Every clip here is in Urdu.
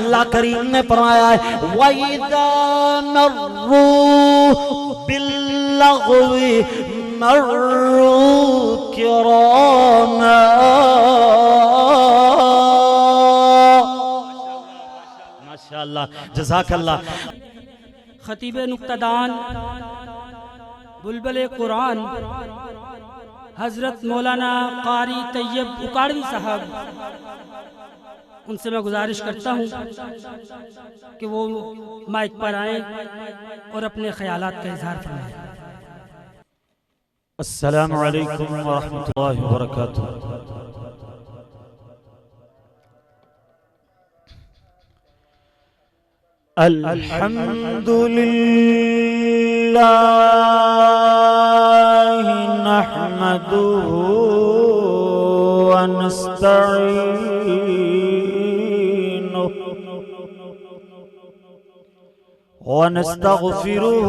اللہ کریم نے فرمایا ہے وَإِذَا مَرُّوا بِاللَّغْوِ مَرُّوا كِرَامًا. ماشاءاللہ جزاک اللہ. خطیب نقطہ بلبل قرآن حضرت مولانا قاری طیب اکاڑوی صاحب، ان سے میں گزارش کرتا ہوں کہ وہ مائک پر آئیں اور اپنے خیالات کا اظہار فرمائیں. السلام علیکم ورحمۃ اللہ وبرکاتہ. الحمد للہ نحمده ونستعینه ونستغفره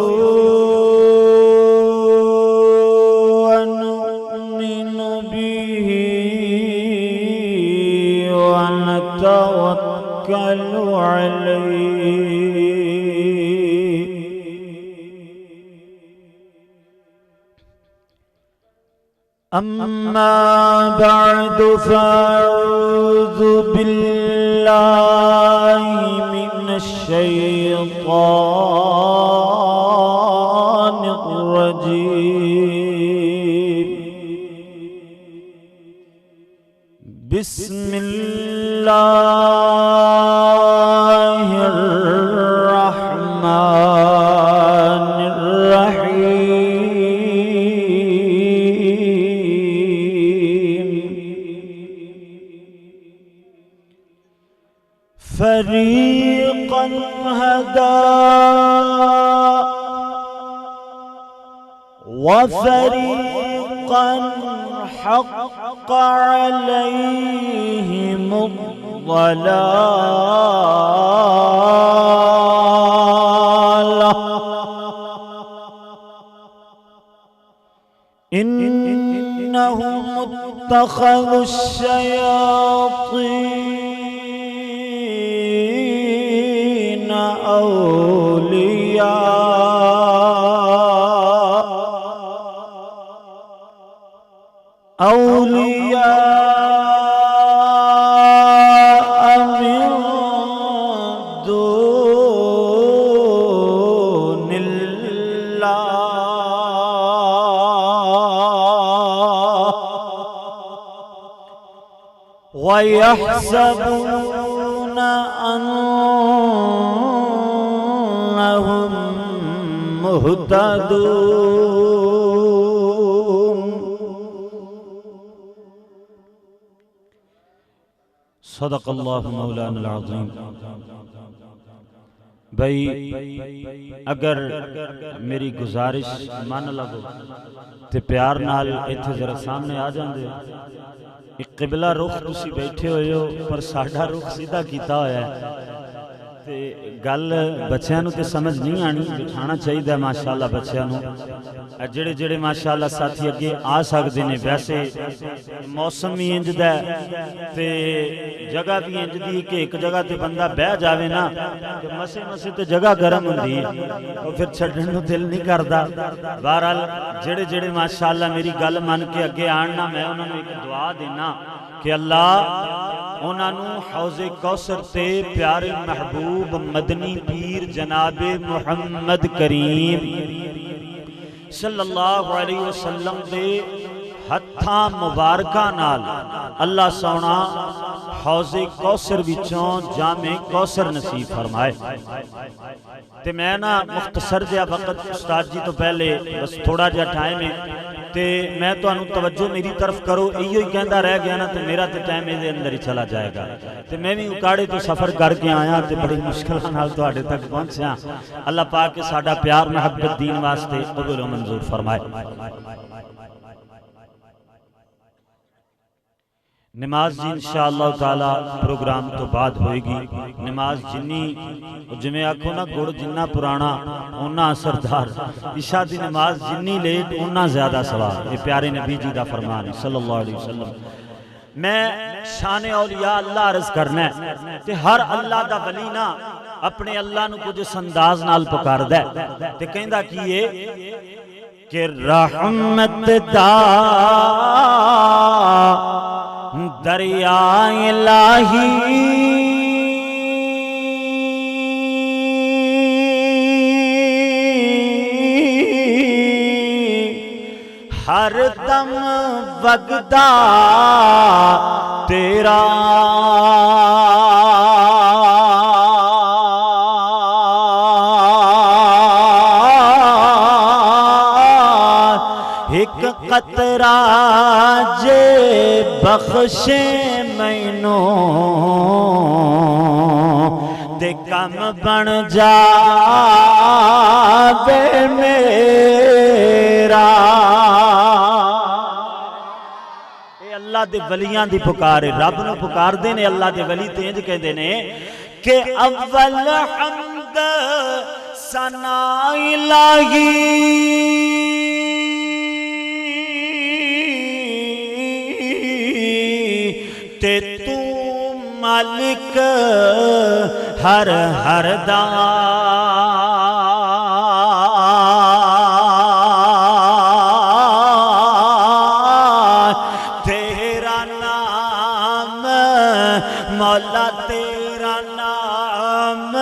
ونؤمن به ونتوكل عليه. أما بعد فأعوذ بالله من الشيطان الرجيم. بسم الله الرحمن الرحيم. فريقا هدى وفريقا حق عليهم الضلالة إنهم اتخذوا الشياطين أولياء من دون الله ويحسبون أنهم مهتدون. صدق اللہ مولانا العظیم. بھائی اگر میری گزارش مان لگو تے پیار نال ایتھے ذرا سامنے آ جاندے. ایک قبلہ رخ تسی بیٹھے ہوئے ہو پر ساڈا رخ سیدھا کیتا ہویا ہے تے گل بچیاں نو تے سمجھ نہیں آنی. بٹھانا چاہیے ماشاءاللہ بچیاں نو. جڑے جڑے ماشاءاللہ ساتھی اگے آ سکدے نے. ویسے موسم بھی انج دا تے جگہ بھی انج دی کہ ایک جگہ تے بندہ بہ جاوے نا تے مسے مسے تے جگہ گرم ہوندی ہے اور پھر چھڈن نو دل نہیں کردا. بہرحال جڑے جڑے ماشاءاللہ میری گل من کے اگے آن نا میں انہاں نو ایک دعا دینا کہ اللہ انہاں نو حوض کوثر تے پیارے محبوب مدنی پیر جناب محمد کریم صلی اللہ علیہ وسلم دے ہتھاں مبارکاں نال اللہ سونا حوض کوثر وچوں جامع کوثر نصیب فرمائے. تے میں نا مختصر جہا وقت استاد جی تو پہلے بس تھوڑا جہا ٹائم ہے تے میں تانوں توجہ میری طرف کرو. ایو ہی کہندا رہ گیا نا تے میرا تے ٹائم دے اندر ہی چلا جائے گا. تے میں بھی اکاڑے تو سفر کر کے آیا تے بڑی مشکلاں نال تواڈے تک پہنچیا. اللہ پاک کے ساڈا پیار محبت دین واسطے قبول و منظور فرمائے. نماز جی انشاءاللہ تعالی پروگرام تو بعد ہوئے گی. نماز جنی جمیں آکھو نا گڑ جنہ پرانا اونا اثردار. عشاء دی نماز جنی لیٹ اونا زیادہ ثواب. یہ پیارے نبی جی دا فرمان صلی اللہ علیہ وسلم. میں شان اولیاء اللہ عرض کرنا ہے تے ہر اللہ دا ولی نا اپنے اللہ نو کچھ اس انداز نال پکاردا ہے تے کہندا کی ہے کہ رحمت دا دریا الہی ہر دم وگدا تیرا ایک قطرہ جے بخشے مینوں تے کم بن جاوے میرا اللہ دے ولیاں دی پکارے رب نو پکار دے نے اللہ دے ولی تے انج کہندے نے کہ اول حمد ثنا الہی تے تو مالک ہر ہر دا مولا تیرا نام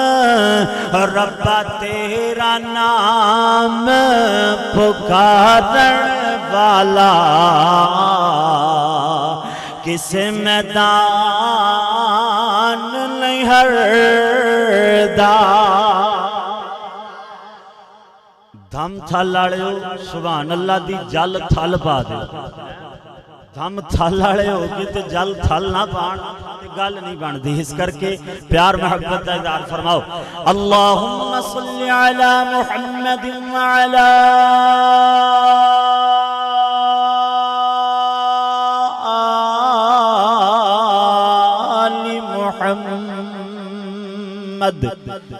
ربا تیرا نام پکارن والا کس میدان نہیں ہردا دھم تھل آڑیو سبحان اللہ دی جل تھل پا دے دھم تھل آڑے ہو گئے تے جل تھل نہ پان گل نہیں بن دی اس کر کے پیار محبت دا اظہار فرماؤ اللہم صلی علی محمد وعلی آل محمد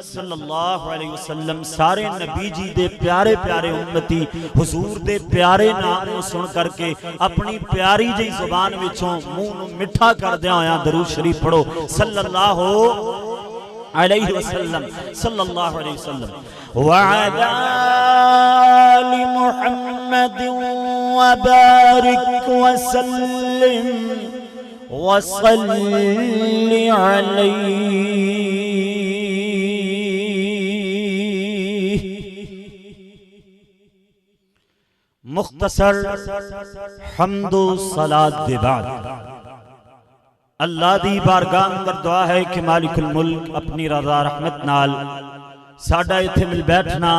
صلی اللہ علیہ وسلم سارے نبی جی دے پیارے پیارے امتی حضور دے پیارے نام سن کر کے اپنی پیاری جی زبان وچوں منہ مٹھا کر دیا ہویا درود شریف پڑھو صلی اللہ علیہ وسلم صلی اللہ علیہ وسلم وعلی آل محمد وبارک وسلم وصلی علیہ مختصر حمد و صلاۃ دے بعد اللہ دی بارگاہ اندر دعا ہے کہ مالک الملک اپنی رضا رحمت نال ساڈا ایتھے مل بیٹھنا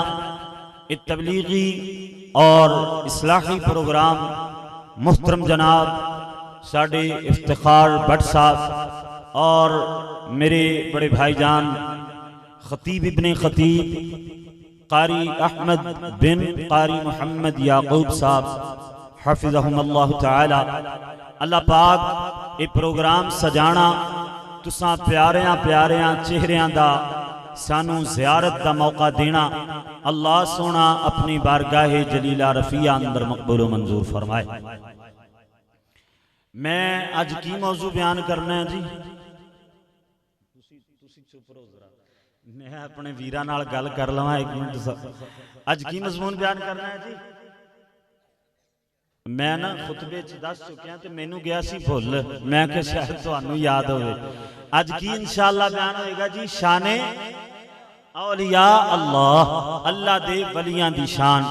ایک تبلیغی اور اصلاحی پروگرام محترم جناب ساڈے افتخار بٹ صاحب اور میرے بڑے بھائی جان خطیب ابن خطیب قاری احمد بن قاری محمد یعقوب صاحب حفظہم اللہ تعالی اللہ پاک یہ پروگرام سجانا تساں پیاریاں پیاریاں چہریاں دا سانو زیارت دا موقع دینا اللہ سونا اپنی بارگاہ جلیلہ رفیع اندر مقبول و منظور فرمائے میں آج کی موضوع بیان کرنا ہے جی میں اپنے ویرہ نال گل کر لوں ایک منٹ آج کی مضمون بیان کرنا ہے جی میں نا خطبے دس چکے ہیں تو مینوں گیا سی بھول میں کہ شاید تانوں یاد ہوئے آج کی انشاءاللہ بیان ہوئے گا جی شان اولیاء اللہ اللہ دے ولیاں دی شان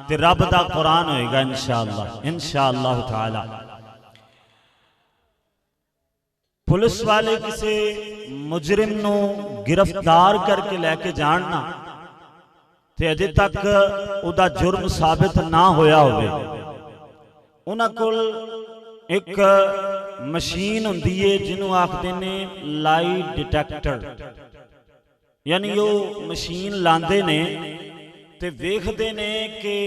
تے رب دا قرآن ہوئے گا انشاءاللہ تعالی پولیس والے کسے مجرم نو گرفتار کر کے لے کے جاننا تے اجے تک او دا جرم ثابت نہ ہویا ہوئے انہاں کول ایک مشین ہوندی ہے جنوں آکھدے نے لائی ڈیٹیکٹر یعنی وہ مشین لاندے نے تے ویکھدے نے کہ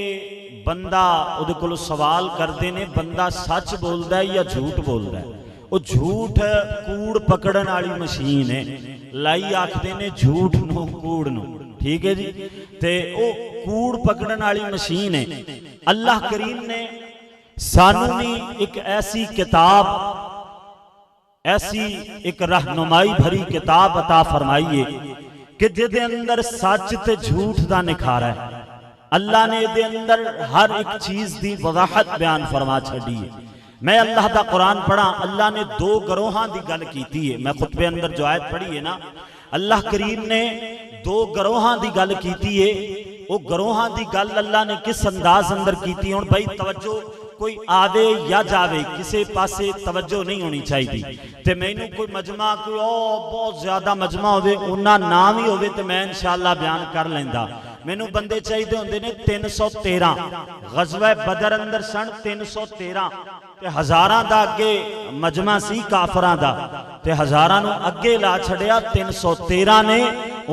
بندہ اودے کولوں سوال کردے نے بندہ سچ بولدا ہے یا جھوٹ بولدا ہے وہ جھوٹ کوڑ پکڑن والی مشین ہے لائی آکھدے نے جھوٹ نو کوڑ نو ٹھیک ہے جی تے وہ کوڑ پکڑن والی مشین ہے اللہ کریم نے سانو نے ایک ایسی کتاب ایسی ایک رہنمائی بھری کتاب عطا فرمائیے کہ جدے اندر سچ تے جھوٹ دا نکھارا ہے. اللہ نے دے اندر ہر ایک چیز دی وضاحت بیان فرما چھڑی ہے. میں اللہ دا قرآن پڑھا، اللہ نے دو گروہاں دی گل کیتی ہے. میں خطبے اندر جو آیت پڑھی ہے نا، اللہ کریم نے دو گروہاں دی گل کیتی ہے. وہ گروہاں دی گل اللہ نے کس انداز اندر کیتی ہے. اور بھائی توجہ، کوئی آوے یا جاوے کسے پاسے توجہ نہیں ہونی چاہیے. تے میں نے کوئی مجمع کوئی بہت زیادہ مجمع ہوئے انہاں نام ہی ہوئے تے میں انشاءاللہ بیان کر لیندہ. میں نے بندے چاہیے ہوندے نے 313 غزوہ بدر اندر سن 313 تے ہزاراں دا اگے مجمع سی کافراں دا تے ہزاراں نو اگے لا چھڑیا. 313 نے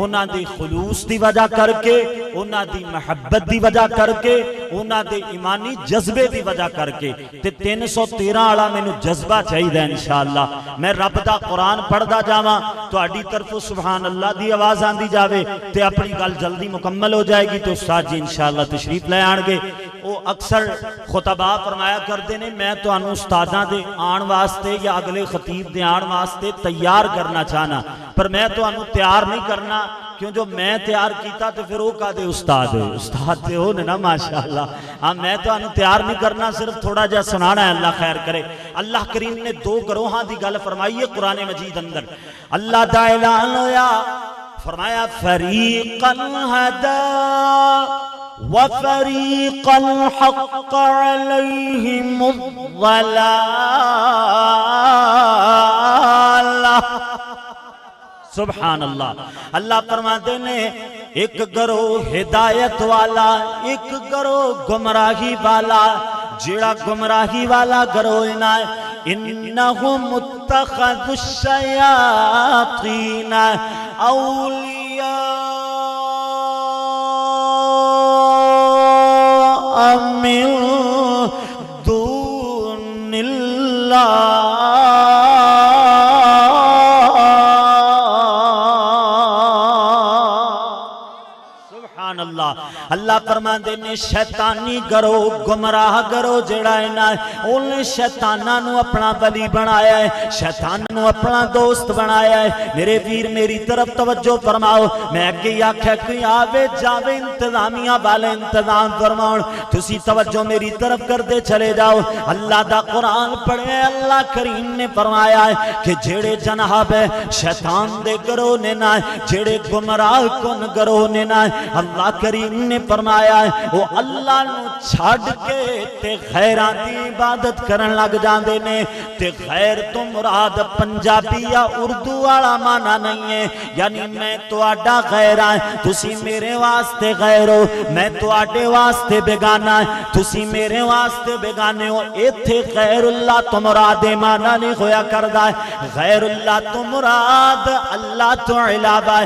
انہاں دی خلوص دی وجہ کر کے، انہاں دی محبت دی وجہ کر کے، انہاں دے ایمانی جذبے دی وجہ کر کے تے 313 والا مینوں جذبہ چاہیے انشاءاللہ. میں رب دا قرآن پڑھدا جاواں، تہاڈی طرفوں سبحان اللہ دی آواز آندی جاوے تے اپنی گل جلدی مکمل ہو جائے گی. تو استاد جی انشاءاللہ تشریف لے آن گے. وہ اکثر خطبہ فرمایا کرتے نے میں تانوں استاداں دے آن واسطے یا اگلے خطیب دے آن واسطے تیار کرنا چاہنا، پر میں تانوں تیار نہیں کرنا، کیوں جو میں تیار کیتا تو پھر وہ کا دے استاد ہے. استاد تے ہو نا ماشاءاللہ. ہاں میں تو انہوں تیار نہیں کرنا، صرف تھوڑا جا سنانا ہے. اللہ خیر کرے. اللہ کریم نے دو گروہاں دی گل فرمائی ہے قرآن مجید اندر. اللہ دا اعلان ہویا، فرمایا فریقا ہدا وفریقا حق علیہم الضلالہ. سبحان اللہ. اللہ فرماتے نے ایک گروہ ہدایت والا، ایک گروہ گمراہی والا. جڑا گمراہی والا گروہ نہ انہم اتخذوا الشیاطین اولیاء من دون اللہ. اللہ فرماندے نے شیطانی گروہ گمراہ گروہ جڑا ہے نا انہیں شیطانہ نو اپنا ولی بنایا ہے، شیطان نو اپنا دوست بنایا ہے. میرے ویر میری طرف توجہ فرماؤ. میں اگے آکھیا کہ آوے جاوے انتظامیہ والے انتظام فرماؤ. تسی توجہ میری طرف کر دے چلے جاؤ. اللہ دا قرآن پڑھے. اللہ کریم نے فرمایا ہے کہ جڑے جناب ہے شیطان دے گروہ نے نا، جڑے گمراہ کن گروہ نے نا، اللہ کریم نے فرمایا ہے وہ اللہ نو چھاڑ کے تے غیران دی عبادت کرن لگ جاندے نے. تے غیر تو مراد پنجابی یا اردو والا معنی نہیں ہے، یعنی میں تو آڈا غیر آئے، تسی میرے واسطے غیر ہو، میں تو آڈے واسطے بیگانہ ہے، تسی میرے واسطے بیگانے ہو. ایتھے غیر اللہ تو مراد معنی نہیں ہویا کردہ ہے. غیر اللہ تو مراد اللہ تو علاوہ ہے.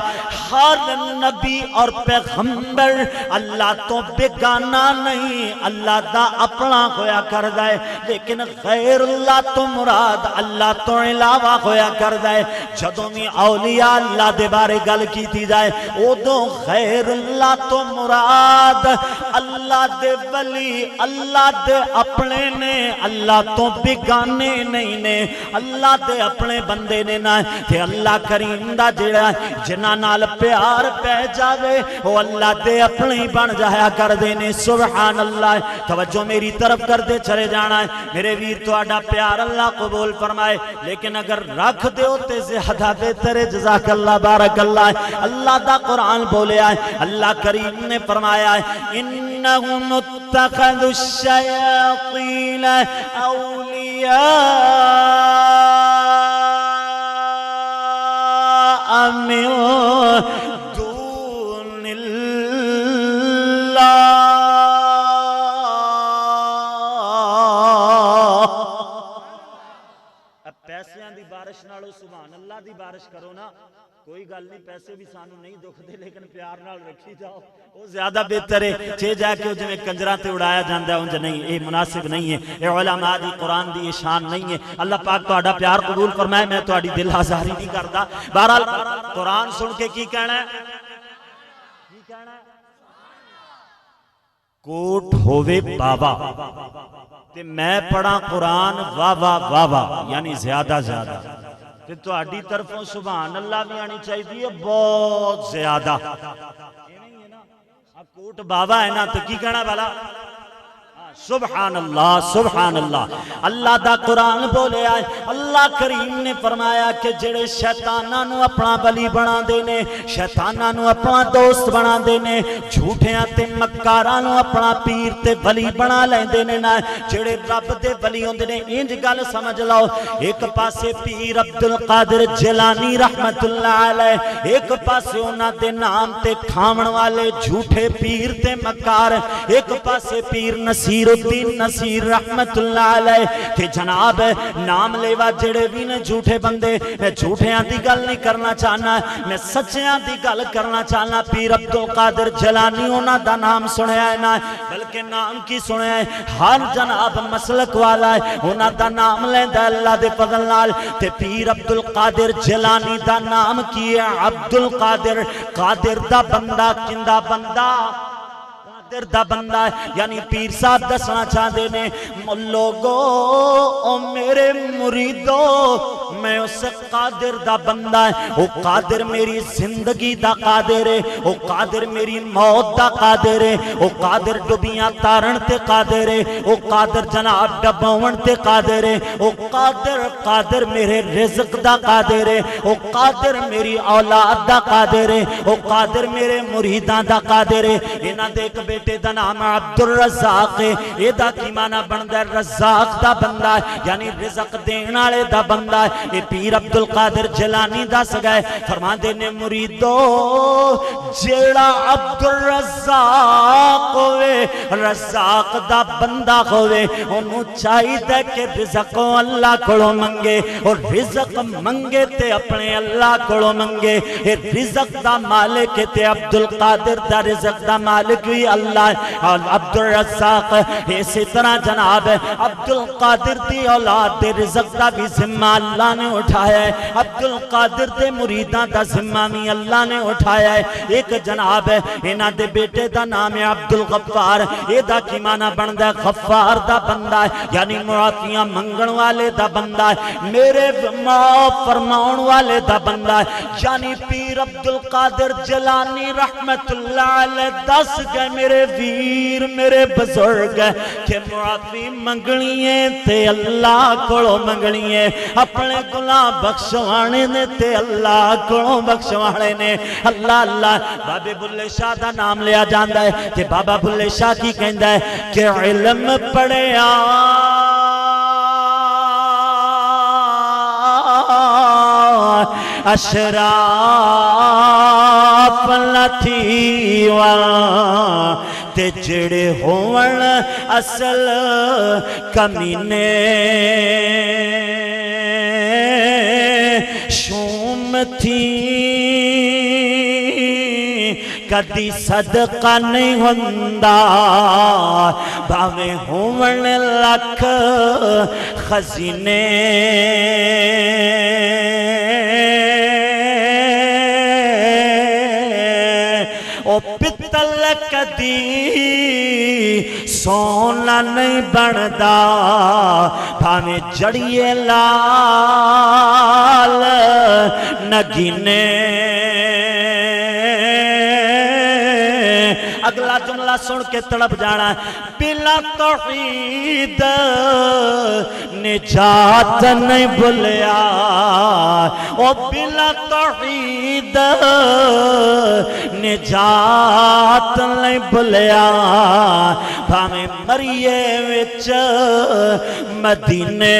ہر نبی اور پیغمبر اللہ تو بیگانہ نہیں، اللہ دا اپنا ہویا کردہ ہے. لیکن غیر اللہ تو مراد اللہ تو علاوہ ہویا کردہ ہے. جدوں میں اولیاء اللہ دے بارے گل کی تھی جائے ادو غیر اللہ تو مراد اللہ دے ولی اللہ دے اپنے نے، اللہ تو بیگانے نہیں نے، اللہ دے اپنے بندے نے نا. تے اللہ کریم دا جڑا جنہ نال پیار پہ جاوے وہ اللہ دے اپنے ہی بن جایا کر دینے. سبحان اللہ. توجہ میری طرف کر دے چلے جانا ہے. میرے ویر تو آڈا پیار اللہ قبول فرمائے، لیکن اگر رکھ دے ہوتے زیادہ بہتر ہے. جزاک اللہ بارک اللہ. اللہ دا قرآن بولے آئے. اللہ کریم نے فرمایا ہے انہم اتخذوا الشیاطین اولیاء من دون اللہ. اب پیسیاں دی بارش نالو سبحان اللہ دی بارش کرو نا، کوئی گل نہیں، پیسے بھی سانو نہیں دکھ دے لیکن پیار نال رکھی جاؤ وہ زیادہ بہتر ہے. چھے جا کے جو میں کنجران تے اڑایا جاندہ ہے انجا نہیں، یہ مناسب نہیں ہے، یہ علماء دی قرآن دی شان نہیں ہے. اللہ پاک تو آڈا پیار قبول فرمائے. میں تو آڈی دل آزاری نہیں کرتا. بہرحال قرآن سن کے کی کہنا ہے؟ کی کہنا ہے؟ کوٹ ہووے بابا تے میں پڑھا قرآن واہ واہ واہ واہ، یعنی زیادہ زیادہ. تے تہاڈی طرفوں سبحان اللہ بھی آنی چاہیے بہت زیادہ کوٹ بابا ہے نا تو کی کہنا والا سبحان اللہ سبحان اللہ اللہ دا قرآن بولے آئے اللہ کریم نے فرمایا کہ جڑے شیطانہ نو اپنا ولی بنا دینے شیطانہ نو اپنا دوست بنا دینے جھوٹیاں تے مکاراں نو اپنا پیر تے ولی بنا لیں دینے نا جڑے رب دے ولی ہوں دینے انج گل سمجھ لاؤ ایک پاسے پیر عبدالقادر جیلانی رحمت اللہ علیہ ایک پاسے انہاں دے نام تے کھامن والے جھوٹے پیر تے مکار ایک پاسے پیر نصیر الدین نصیر رحمت اللہ علیہ کہ جناب نام لیوا جڑے بھی نے جھوٹے بندے میں جھوٹیاں دی گل نہیں کرنا چاہنا میں سچیاں دی گل کرنا چاہنا پیر عبدالقادر جیلانی انہاں دا نام سنیا ہے نا بلکہ نام کی سنیا ہے ہر جناب مسلک والا ہے انہاں دا نام لیندہ اللہ دے فضل نال تے پیر عبدالقادر جیلانی دا نام کی ہے عبدالقادر قادر دا بندہ کندہ بندہ قادر دا بندہ ہے یعنی پیر صاحب دسنا چاہتے نے لوگو او میرے مریدو میں اس قادر دا بندہ ہے او قادر میری زندگی دا قادر ہے او قادر میری موت دا قادر ہے او قادر ڈبیاں تارن تے قادر ہے او قادر جناب ڈباون تے قادر ہے او قادر میرے رزق دا قادر ہے او قادر میری اولاد دا قادر ہے او قادر میرے مریداں دا قادر ہے انہاں دے ایک بیٹے دا نام عبدالرزاق ہے یہ دا کی معنی بندہ ہے رزاق دا بندہ ہے یعنی رزق دین والے دا بندہ ہے یہ پیر عبدالقادر جیلانی دا سگائے فرما دینے مریدو جیڑا عبدالرزاق ہوئے رزاق دا بندہ ہوئے انہوں چاہی دے کہ رزق اللہ کڑو منگے اور رزق منگے تے اپنے اللہ کڑو منگے یہ رزق دا مالک تے عبدالقادر دا رزق دا مالک بھی اللہ اور عبدالرزاق اسی طرح جناب عبدالقادر دی اولاد دے رزق دا بھی ذمہ اللہ نے اٹھایا ہے عبدالقادر دے مریداں دا ذمہ بھی اللہ نے اٹھایا ہے ایک جناب انہاں دے بیٹے دا نام ہے عبدالغفار یہ دا کی معنی بندہ ہے غفار دا بندہ ہے یعنی معافیاں منگن والے دا بندہ ہے میرے معاف فرماؤن والے دا بندہ ہے یعنی پیر عبدالقادر جیلانی رحمت اللہ علیہ دس گئے میرے ویر میرے بزرگ کہ معافی منگنی ہے تے اللہ کڑو منگنی ہے اپنے گناہ بخشوانے نے تے اللہ کڑو بخشوانے نے اللہ اللہ بابے بلے شاہ دا نام لیا جاندہ ہے کہ بابا بلے شاہ کی کہندہ ہے کہ علم پڑھیا اشراف لتھیوا تے جڑے ہون اصل کمینے شوم تھی کدی صدقہ نہیں ہوندہ بھاوے ہون لکھ خزینے او پتل کدی سونا نہیں بندا بھاوے جڑیے لال نگینے اگلا جملہ سن کے تڑپ جانا ہے بلا توحید نجات نہیں بھلیا او بلا توحید نجات نہیں بھلیا بھامے مریے وچ مدینے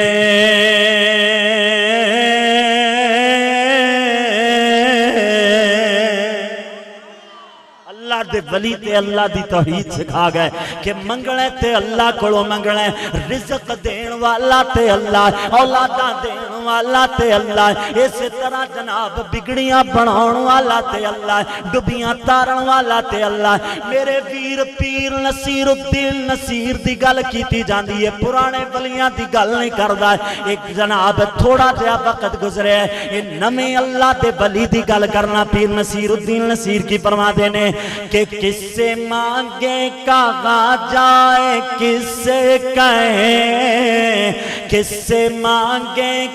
دے ولی تے اللہ دی توحید سکھا گئے کہ منگلے تے اللہ کڑو منگلے رزق دین والا تے اللہ اولادہ دین والا تے اللہ اسی طرح جناب بگڑیاں بناؤن والا تے اللہ ڈبیاں تارن والا تے اللہ میرے ویر پیر نصیر الدین نصیر دی گل کیتی جاندی ہے پرانے ولیاں دی گل نہیں کردہ ایک جناب تھوڑا جہا وقت گزرے ہے یہ نمی اللہ دے ولی دی گل کرنا پیر نصیر الدین نصیر کی فرما دینے کہ کس سے مانگے کہاں جائے کس سے کہیں کس سے مانگے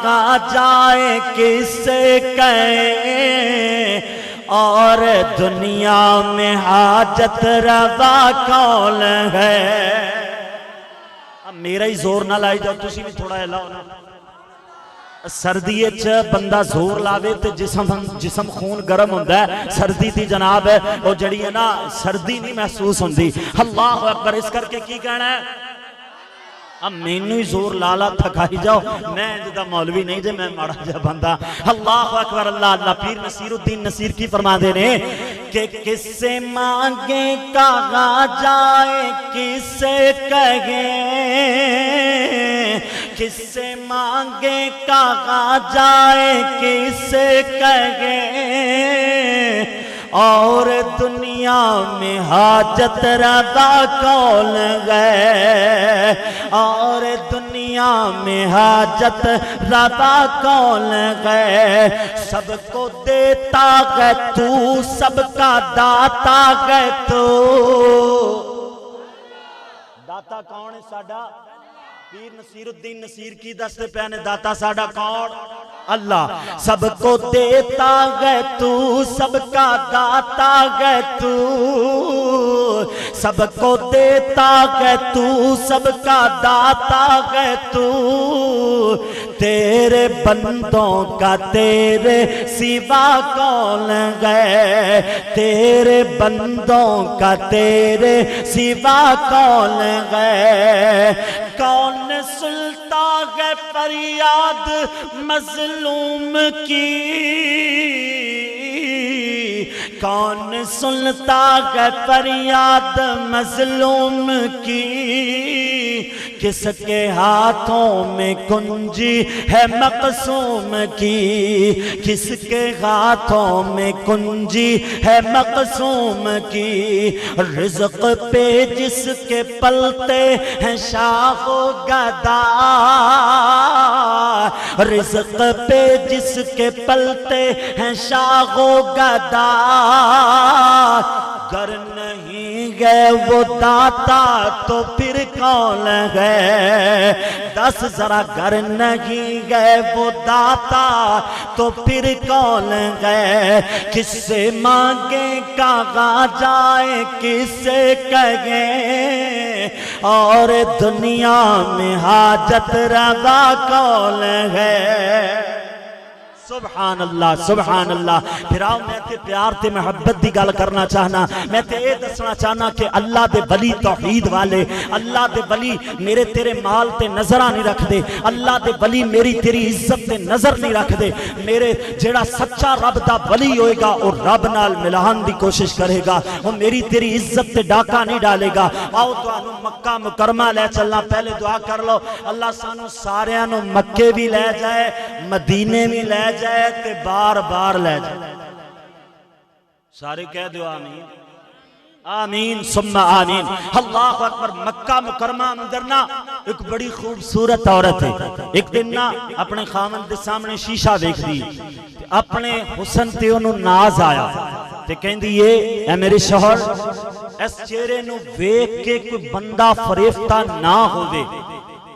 کہا جائے کس سے کہیں، اور دنیا میں حاجت روا کون ہے۔ اب میرا ہی زور نہ لائی جاؤ، تسی بھی تھوڑا ہلاؤ نا۔ سردی بندہ زور لاوے تے جسم خون گرم ہوندا ہے، سردی دی جناب ہے وہ جڑی ہے نا سردی نہیں محسوس ہوندی۔ اللہ اکبر، اس کر کے کی کہنا ہے؟ اب مینو ہی زور لالا تھکائی جاؤ، میں جدہ مولوی نہیں جے، میں مارا جا بندہ۔ اللہ اکبر، اللہ اللہ۔ پیر نصیر الدین نصیر کی فرما دے رہے کہ کس سے مانگے کہا جائے کس سے کہیں، کس سے مانگے کہا جائے کس سے کہیں، اور دنیا میں حاجت روا کون ہے، اور دنیا میں حاجت روا کون ہے۔ سب کو دیتا ہے تو، سب کا داتا ہے تو۔ داتا کون ہے ساڈا؟ پیر نصیر الدین نصیر کی دستے پیانے، داتا ساڈا کون؟ اللہ۔ سب کو دیتا ہے تو، سب کا داتا ہے تو، سب کو دیتا ہے تو، سب کا داتا ہے تو، تیرے بندوں کا تیرے سوا کون ہے، تیرے بندوں کا تیرے سوا کون ہے۔ کون سنتا ہے فریاد مظلوم کی، کون سنتا ہے فریاد مظلوم کی، کس کے ہاتھوں میں کنجی ہے مقسوم کی، کس کے ہاتھوں میں کنجی ہے مقسوم کی۔ رزق پہ جس کے پلتے ہیں شاخ و گدا، رزق پہ جس کے پلتے ہیں شاخ و گدا، گر نہیں گئے وہ داتا تو پھر کون ہے؟ دس ذرا، گر نہیں گئے وہ داتا تو پھر کون ہے؟ کس سے مانگیں کہا جائے کس سے کہیں، اور دنیا میں حاجت روا کون ہے۔ سبحان اللہ، سبحان اللہ۔ پھر آؤ میں تے پیار تے محبت دی گل کرنا چاہنا، میں تے اے دسنا چاہنا کہ اللہ دے ولی توحید والے، اللہ دے ولی میرے تیرے مال تے نظرہ نہیں رکھ دے، اللہ دے ولی میری تیری عزت تے نظر نہیں رکھ دے۔ میرے جیڑا سچا رب دا ولی ہوئے گا اور رب نال ملان دی کوشش کرے گا، وہ میری تیری عزت تے ڈاکہ نہیں ڈالے گا۔ آؤ دعانو مکہ مکرمہ لے چلنا، پہلے دعا کر لو اللہ سانو ساریانو مکے بھی لے جائے، مدینے بھی لے جائے تے بار بار لے جائے۔ سارے کہہ دو آمین، آمین ثم آمین۔ اللہ اکبر۔ مکہ مکرمہ اندرنا ایک بڑی خوبصورت عورت ہے، ایک دن نا اپنے خامن دے سامنے شیشہ دیکھ دی، اپنے حسن تے انہوں ناز آیا تے کہیں دی یہ اے میرے شوہر، اس چہرے نو ویکھ کے کوئی بندہ فریفتہ نہ ہوئے،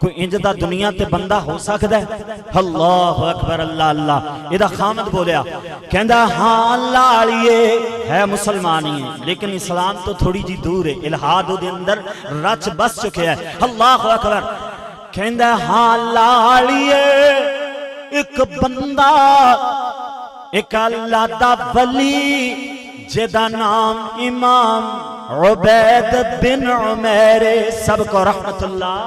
کوئی انجدہ دنیا تے بندہ ہو سکتا ہے؟ اللہ اکبر، اللہ اللہ۔ یہ دا خامد بولیا، کہندہ ہاں لاڑیے ہے مسلمانی ہے لیکن اسلام تو تھوڑی جی دور ہے، الہاد دے اندر رچ بس چکے ہے۔ اللہ اکبر۔ کہندہ ہاں لاڑیے ایک بندہ، ایک اللہ دا ولی جدا نام امام عبید بن عمیر، سب کو رحمت اللہ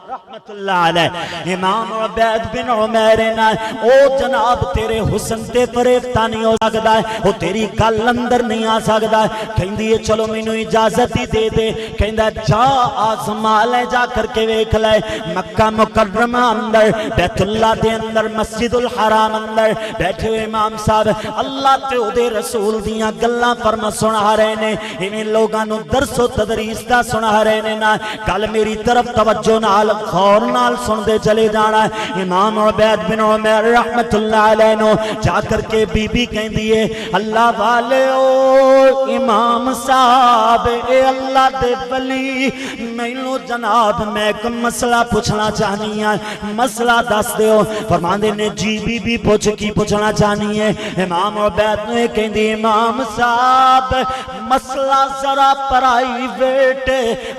رحمت اللہ علیہ۔ امام عبید بن عمیر نا او جناب تیرے حسن تے فریفتہ نہیں ہو سکتا ہے، وہ تیری گل اندر نہیں آ سکتا ہے۔ کہندی ہے چلو مینوں اجازت ہی دے دے، کہندا جا آزما لے، جا کر کے ویکھ لے مکہ مکرمہ اندر، بیت اللہ دے اندر، مسجد الحرام اندر بیٹھے ہوئے امام صاحب اللہ تے او دے رسول دیاں گلاں فرما سنا رہے نے، انہیں لوگاں نو درس و تدریس دا سنا رہے نے۔ نا گل میری طرف توجہ نال خور نال سن دے چلے جانا ہے۔ امام عبید بن عمر رحمت اللہ علیہ نو جا کر کے بی بی کہیں دیئے اللہ والے او امام صاحب اے اللہ دے ولی میں لو جناب میں ایک مسئلہ پوچھنا چاہنی ہے، مسئلہ دس دے ہو۔ فرماندے نے جی بی بی پوچھ کی پوچھنا چاہنی ہے۔ امام عبید نے کہیں دی امام صاحب مسئلہ ذرا پرائیویٹ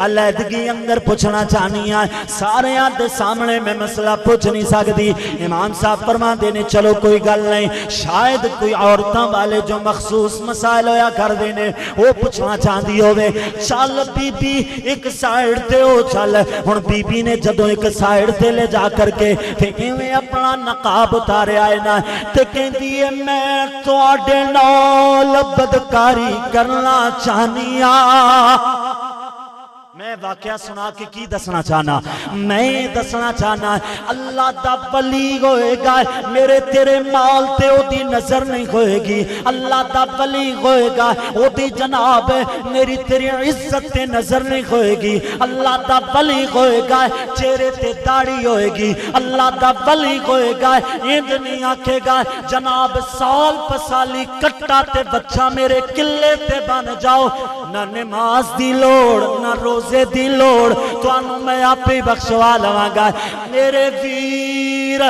علیحدگی اندر پوچھنا چاہنی ہے، سارے دے سامنے میں مسئلہ پوچھ نہیں سکتی۔ امام صاحب فرماندے نے چلو کوئی گل نہیں، شاید کوئی عورتاں والے جو مخصوص مسائل ہویا کر دینے وہ پوچھنا چاہتی ہوئے۔ چل بی بی ایک سائیڈ تے ہو چل۔ ہن بی بی نے جدو ایک سائیڈ تے لے جا کر کے تے ایویں اپنا نقاب اتارے آئے نا تے کہندی ہے میں تواڈے نال بدکاری کرنا چاہنی ہاں۔ میں واقعہ سنا کے کی دسنا چاہنا، میں دسنا چاہنا اللہ دا ولی ہوئے گا میرے تیرے مال تے او دی نظر نہیں ہوئے گی، اللہ دا ولی ہوئے گا او دی جناب میری تیری عزت تے نظر نہیں ہوئے گی، اللہ دا ولی ہوئے گا چہرے تے داڑھی ہوئے گی، اللہ دا ولی ہوئے گا اند نہیں آکھے گا جناب سال پسالی کٹا تے بچہ میرے قلے تے بن جاؤ، نہ نماز دی لوڑ نہ روزے دی لوڑ تو انو میں آپ ہی بخشوا لواں گا۔ میرے ویر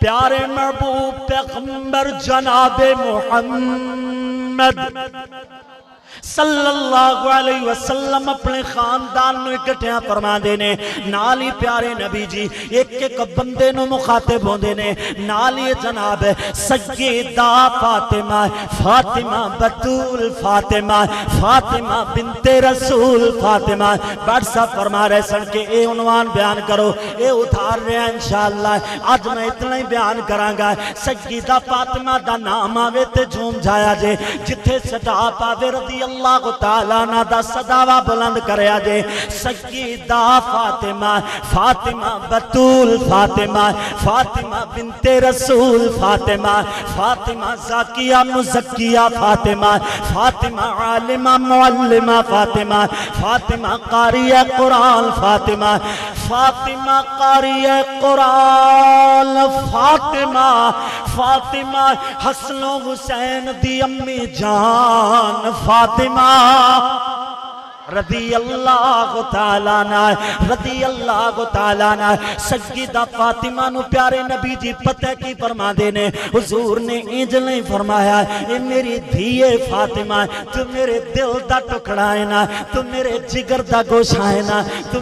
پیارے محبوب پیغمبر جناب محمد صلی اللہ علیہ وسلم اپنے خاندان نو اکٹھیاں فرما دینے، نالی پیارے نبی جی ایک ایک بندے نو مخاطب ہوں دینے، نالی جناب سیدہ فاطمہ فاطمہ بطول فاطمہ فاطمہ بنت رسول فاطمہ بڑھ سا فرما رہے سن کے اے عنوان بیان کرو، اے ادھار رہے ہیں انشاءاللہ آج میں اتنا ہی بیان کراں گا۔ سیدہ فاطمہ دا نام آوے تے جھوم جایا جے، جتھے صدا پاوے رضی اللہ تعالیٰ نا دا صداوہ بلند کریا جے، سیدہ فاطمہ فاطمہ بطول فاطمہ فاطمہ بنت رسول فاطمہ فاطمہ زاکیہ مزکیہ فاطمہ فاطمہ عالمہ معلمہ فاطمہ فاطمہ قاریہ قرآن فاطمہ فاطمہ قاریہ قرآن فاطمہ فاطمہ حسن و حسین دی امی جان فاطمہ رضی اللہ تعالیٰ عنہ رضی اللہ تعالیٰ عنہ۔ سیدہ فاطمہ نو پیارے نبی جی پتہ کی فرما دینے، حضور نے انج نہیں فرمایا اے میری دھیے فاطمہ تو میرے دل دا ٹکڑا ہے نا، تو میرے جگر دا گوشہ ہے نا، تو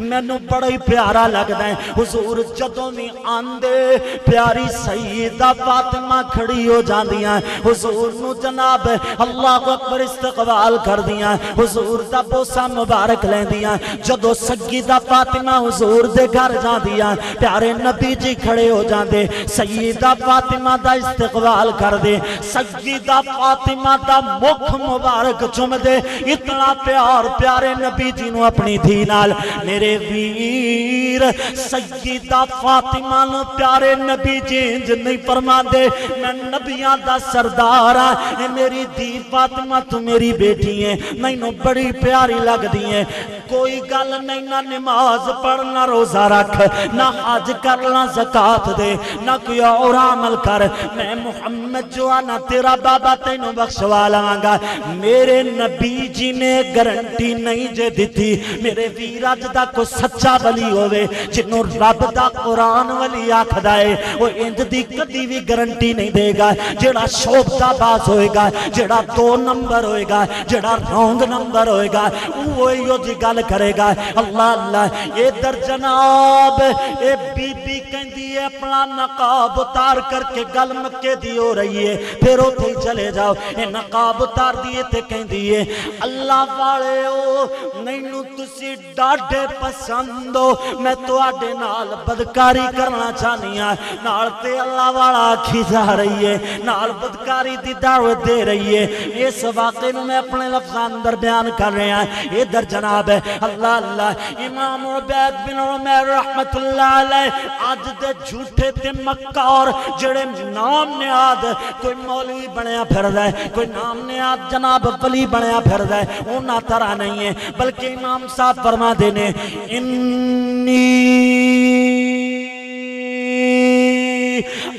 مینوں بڑا ہی پیارا لگدا ہے۔ حضور جدوں بھی آندے پیاری سیدہ فاطمہ کھڑی ہو جاندیاں، حضور نو جناب اللہ اکبر استقبال کر دیاں، حضور دا بوسا مبارک لیں دیاں۔ جدو سیدہ فاطمہ حضور دے گھر جان دیاں پیارے نبی جی کھڑے ہو جان دے، سیدہ فاطمہ دا استقبال کر دے، سیدہ فاطمہ دا مکھ مبارک چم دے، اتنا پیار پیارے نبی جی نو اپنی دھی نال۔ میرے ویر سیدہ فاطمہ نو پیارے نبی جی انج نہیں فرما دے میں نبیاں دا سردار ہاں، میری دھی فاطمہ تو میری بیٹی ہے، میں نو بڑی پیاری لگ دی ہیں، کوئی گل نہیں نہ نماز پڑھ نہ روزہ رکھ نہ حج کر نہ زکاة دے نہ کوئی اور عمل کر، میں محمد جو آنا تیرا بابا تینوں بخشوا لواں گا۔ میرے نبی جی نے گارنٹی نہیں جے دیتی، میرے ویراج دا کو سچا ولی ہوئے جنہوں رب دا قرآن ولی آکھدا ہے وہ انج دی کدی بھی گارنٹی نہیں دے گا، جڑا شوبدہ باز ہوئے گا، جڑا 2 نمبر ہوئے گا، جڑا رونگ نمبر ہوئے گا وہی جی گل کرے گا۔ اللہ اللہ یہ در جناب اے بی بی کہندی ہے اپنا نقاب اتار کر کے گل مکے دی ہو رہی ہے، پھر اوتھے ہی چلے جاؤ، اے نقاب اتار دیے تے کہندی ہے اللہ والے او مینوں تسی ڈاڈے پسند ہو، میں تواڈے نال بدکاری کرنا چاہنی ہاں، نال تے اللہ والا آکھی جا رہی ہے، نال بدکاری دی دعوت دے رہی ہے۔ اس واقعے میں اپنے لفظاں اندر بیان کر رہے ہیں، ادھر جناب ہے اللہ اللہ امام عبید بن عمر رحمت اللہ علیہ آج دے جھوٹے تے مکار جڑے نام نیاد کوئی مولوی بنیا پھر دے، کوئی نام نیاد جناب ولی بنیا پھر دے، اونا طرح نہیں ہے، بلکہ امام صاحب فرما دینے انی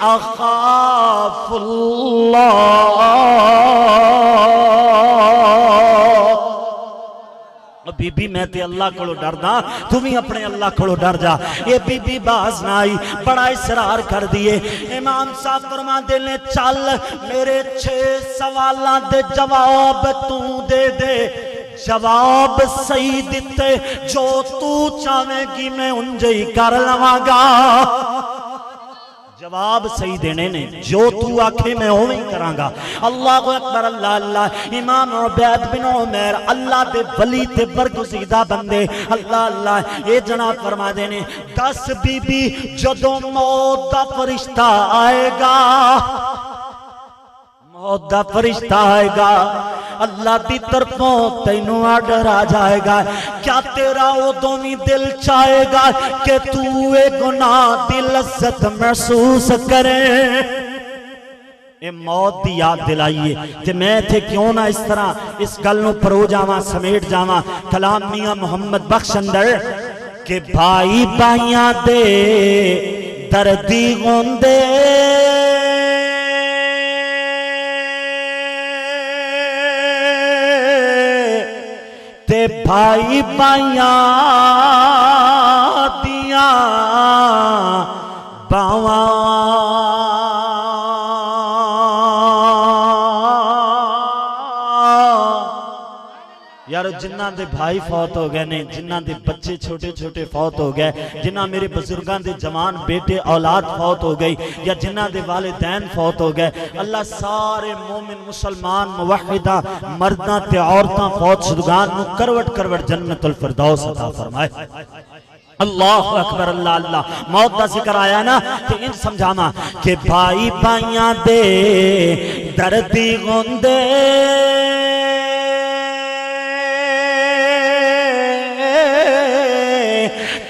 اخاف اللہ بی بی میں تے اللہ کھڑو ڈر دا تمہیں اپنے اللہ کھڑو ڈر جا یہ بی بی باز نہ آئی بڑا اصرار کر دیے امام صاحب فرما دے لے چل میرے 6 سوالاں دے جواب تو دے دے جواب صحیح دیتے جو تو چاہے گی میں انجے ہی کر لواں گا جواب صحیح دینے نے جو تو آکھے میں ہوئے ہی کروں گا اللہ اکبر اللہ اللہ امام عبید بن عمیر اللہ دے ولی تے برگزیدہ بندے اللہ اللہ یہ جناب فرما دینے 10 بی بی جدوں موت دا فرشتہ آئے گا موت دا فرشتہ آئے گا اللہ دی طرفوں تینوں آڈر آ جائے گا کیا تیرا ادوں بھی دل چاہے گا کہ تو اے گناہ دی لذت محسوس کرے اے موت دی یاد دلائیے کہ میں تھے کیوں نہ اس طرح اس گلوں پرو جاواں سمیٹ جاواں کلام میاں محمد بخش اندر کہ بھائی بھائیاں دے دردی ہوندے تے بھائی بھائیاں دیاں باواں یار جنہ دے بھائی فوت ہو گئے نے جنہ دے بچے چھوٹے چھوٹے فوت ہو گئے جنہ میرے بزرگان دے جوان بیٹے اولاد فوت ہو گئی یا جنہ دے والدین فوت ہو گئے اللہ سارے مومن مسلمان موحدہ مرداں تے عورتاں فوت شدگان نو کروٹ کروٹ جنت الفردوس عطا فرمائے اللہ اکبر اللہ اللہ موت دا ذکر آیا نا تو ان سمجھاما کہ بھائی بھائیاں دے دردی گندے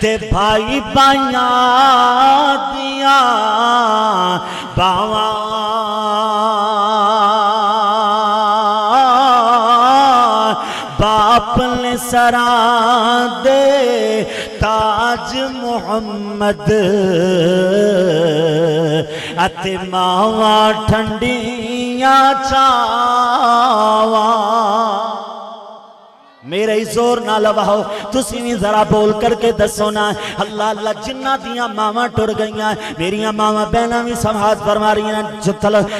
تے بھائی بھائیاں دیاں باواں باپ نے سران دے تاج محمد اتے ماواں ٹھنڈیاں چاواں میرے ہی زور نہ لواؤ تسی بھی ذرا بول کر کے دسو نا اللہ اللہ جنہ دیاں ماما ٹر گئیاں میریاں ماما بہناں بھی سماعت فرما رہی ہیں جو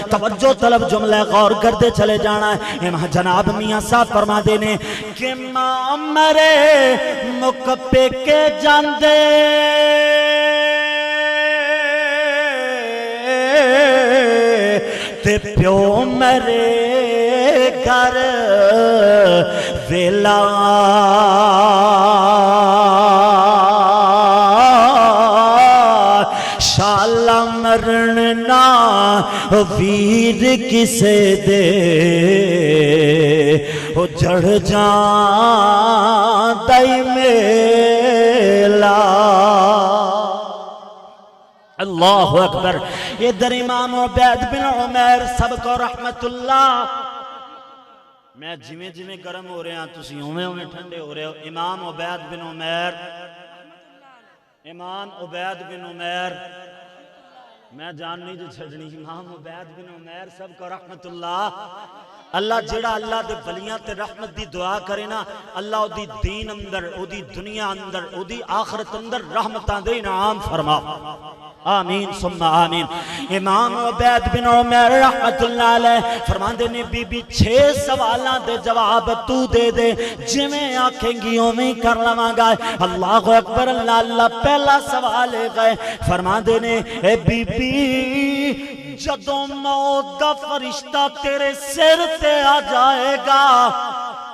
توجہ طلب جملے غور کرتے چلے جانا ہے جناب میاں صاحب فرما دینے کہ ماں مرے مک پہ کے جاندے تے پیو مرے گھر ویلا شالا مرننا ویر کسے دے او جڑ جان دائی میلا اللہ اکبر یہ در امام عبید بن عمیر سب کو رحمت اللہ میں جمیں جمیں گرم ہو رہے ہیں تسی ہوئے ٹھنڈے ہو رہے ہو امام عبید بن عمیر میں جان نہیں جو چھڑنی امام عبید بن عمیر سب کو رحمت اللہ اللہ جڑا اللہ دے ولیاں تے رحمت دی دعا کرے نا اللہ او دی دین اندر او دی دنیا اندر او دی آخرت اندر رحمتاں دے انعام فرما آمین ثم آمین امام عبید بن عمیر رحمت اللہ علیہ فرماندے نے بی بی 6 سوالاں دے جواب تو دے دے جمیں آنکھیں گی اومیں کر لواں گا اللہ اکبر اللہ اللہ پہلا سوال گئے فرماندے نے اے بی بی جدوں موت دا فرشتہ تیرے سر تے آ جائے گا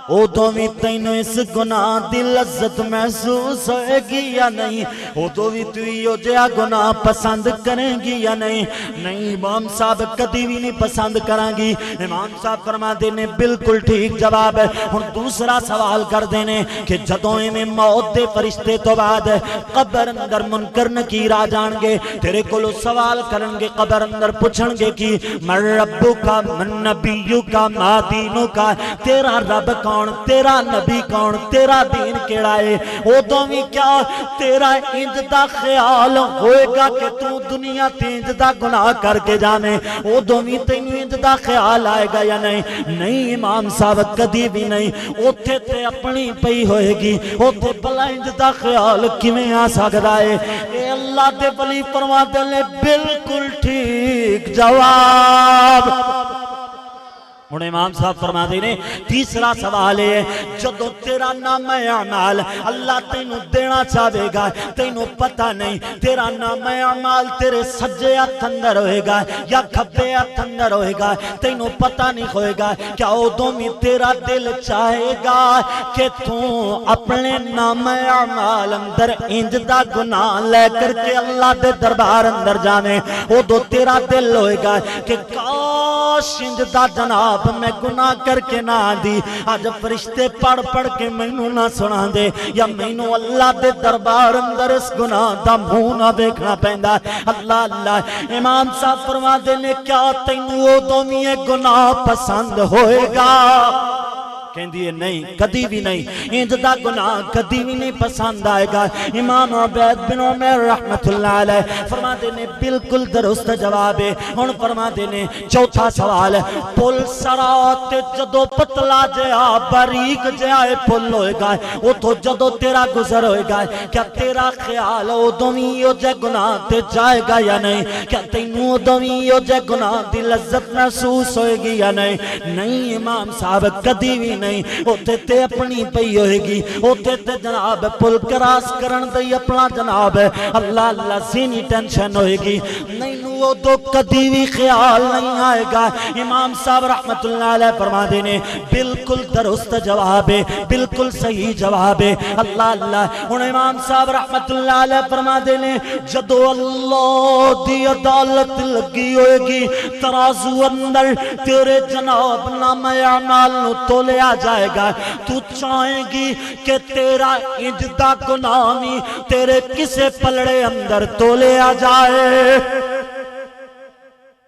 او تو بھی تینوں اس گناہ دی لذت محسوس ہوئے گی یا نہیں او تو بھی تو جیا گناہ پسند کریں گی یا نہیں نہیں امام صاحب کدی بھی نہیں پسند کریں گی امام صاحب فرما دینے بالکل ٹھیک جواب ہے اور دوسرا سوال کر دینے کہ جدوں میں موت دے فرشتے تو بعد قبر اندر منکر نکیر آ جان گے تیرے کلو سوال کریں گے قبر اندر پوچھن گے کہ من ربو کا من نبیو کا ما دینو کا تیرا رب کون کون تیرا نبی کون تیرا دین کیڑا ہے ادوں بھی کیا تیرا انج دا خیال ہوئے گا کہ تو دنیا تے انج دا گناہ کر کے جانے ادوں بھی تینوں انج دا خیال آئے گا یا نہیں امام صاحب کدی بھی نہیں اوتھے تے اپنی پئی ہوئے گی اوتھے بھلا انج دا خیال کیویں آ سکدا ہے اے اللہ دے ولی فرماتے نے بالکل ٹھیک جواب ہن امام صاحب فرماتے نے تیسرا سوال ہے جدوں تیرا نام اعمال اللہ تینوں دینا چاہے گا تینوں پتہ نہیں تیرا نام اعمال تیرے سجے ہاتھ اندر ہوئے گا یا کھبے ہاتھ اندر ہوئے گا تینوں پتہ نہیں ہوئے گا کیا ادوں بھی تیرا دل چاہے گا کہ تو اپنے نام اعمال اندر انج دا گناہ لے کر کے اللہ دے دربار اندر جانے ادوں تیرا دل ہوئے گا کہ کاش انج دا جناب میں گناہ کر کے نہ دی آج فرشتے پڑھ پڑھ کے مینوں نہ سنا دے یا مینوں اللہ دے دربار اندر اس گناہ دا منہ نہ دیکھنا پیندا اللہ اللہ امام صاحب فرماتے نے کیا تینوں ادوں بھی یہ گناہ پسند ہوئے گا کہندی ہے نہیں کدی بھی نہیں انج دا گناہ کدی بھی نہیں پسند آئے گا امام عبید بن عمر رحمت اللہ علیہ فرماتے نے بالکل درست جواب ہے ہن فرماتے نے چوتھا سوال پل سرات جدو پتلا جیا باریک جیا پل ہوئے گا او تو جدو تیرا گزر ہوئے گا کیا تیرا خیال ادوں بھی او جے گناہ تے جائے گا یا نہیں کیا تینوں ادوں بھی او جے گناہ دی لذت محسوس ہوئے گی یا نہیں امام صاحب کدی بھی نہیں اوتے تے اپنی پئی ہوئے گی اوتے تے جناب پل کراس کرن دے اپنا جناب اللہ اللہ سینی ٹینشن ہوئے گی نہیں وہ تو کدی بھی خیال نہیں آئے گا امام صاحب رحمت اللہ علیہ فرماتے نے بالکل درست جواب ہے بالکل صحیح جواب ہے اللہ اللہ ہن امام صاحب رحمت اللہ علیہ فرماتے نے جدو اللہ دی عدالت لگی ہوئے گی ترازو اندر تیرے جناب نام اعمال نو تولیا جائے گا تو چاہیں گی کہ تیرا انج دا گناہ بھی تیرے کسے پلڑے اندر تولے آ جائے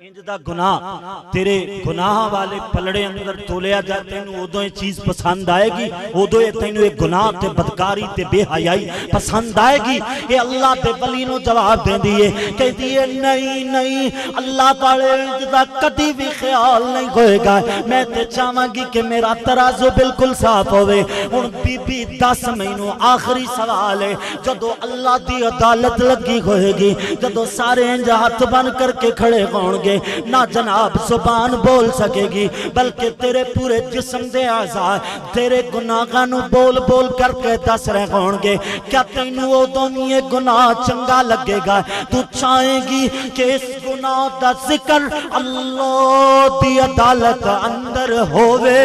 انج دا گناہ تیرے گناہ والے پلڑے اندر تولیا جائے تینوں ادوں یہ چیز پسند آئے گی ادوں یہ تینوں یہ گناہ تے بدکاری تے بے حیائی پسند آئے گی یہ اللہ تے ولی نو جواب دیں دیئے کہ دیئے نہیں اللہ والے انج دا کدی بھی خیال نہیں ہوئے گا میں تے چاہاں گی کہ میرا ترازو بالکل صاف ہوئے ہن بی بی 10 مہینوں آخری سوال ہے جدو اللہ دی عدالت لگی ہوئے گی جدو سارے انج ہاتھ بن کر کے کھڑے ہون گے نہ جناب زبان بول سکے گی بلکہ تیرے پورے جسم دے اعضاء تیرے گناہاں نو بول بول کر کے دس رہے ہون گے کیا تینوں ادوں یہ گناہ چنگا لگے گا تو چاہیں گی کہ اس گناہ دا ذکر اللہ دی عدالت اندر ہوئے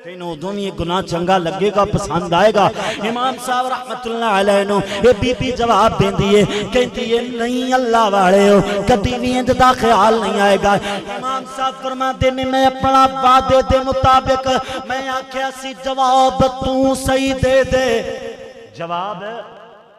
تینوں ادوں یہ گناہ چنگا لگے گا پسند آئے گا امام صاحب رحمت اللہ علیہ نو یہ بی بی جواب دیں دیئے کہتی ہے نہیں اللہ والے ہو کدی بھی انج دا خیال نہیں آئے گا امام صاحب فرماتے نے میں اپنا وعدے دے مطابق میں آکھیا سی جواب تو صحیح دے دے جواب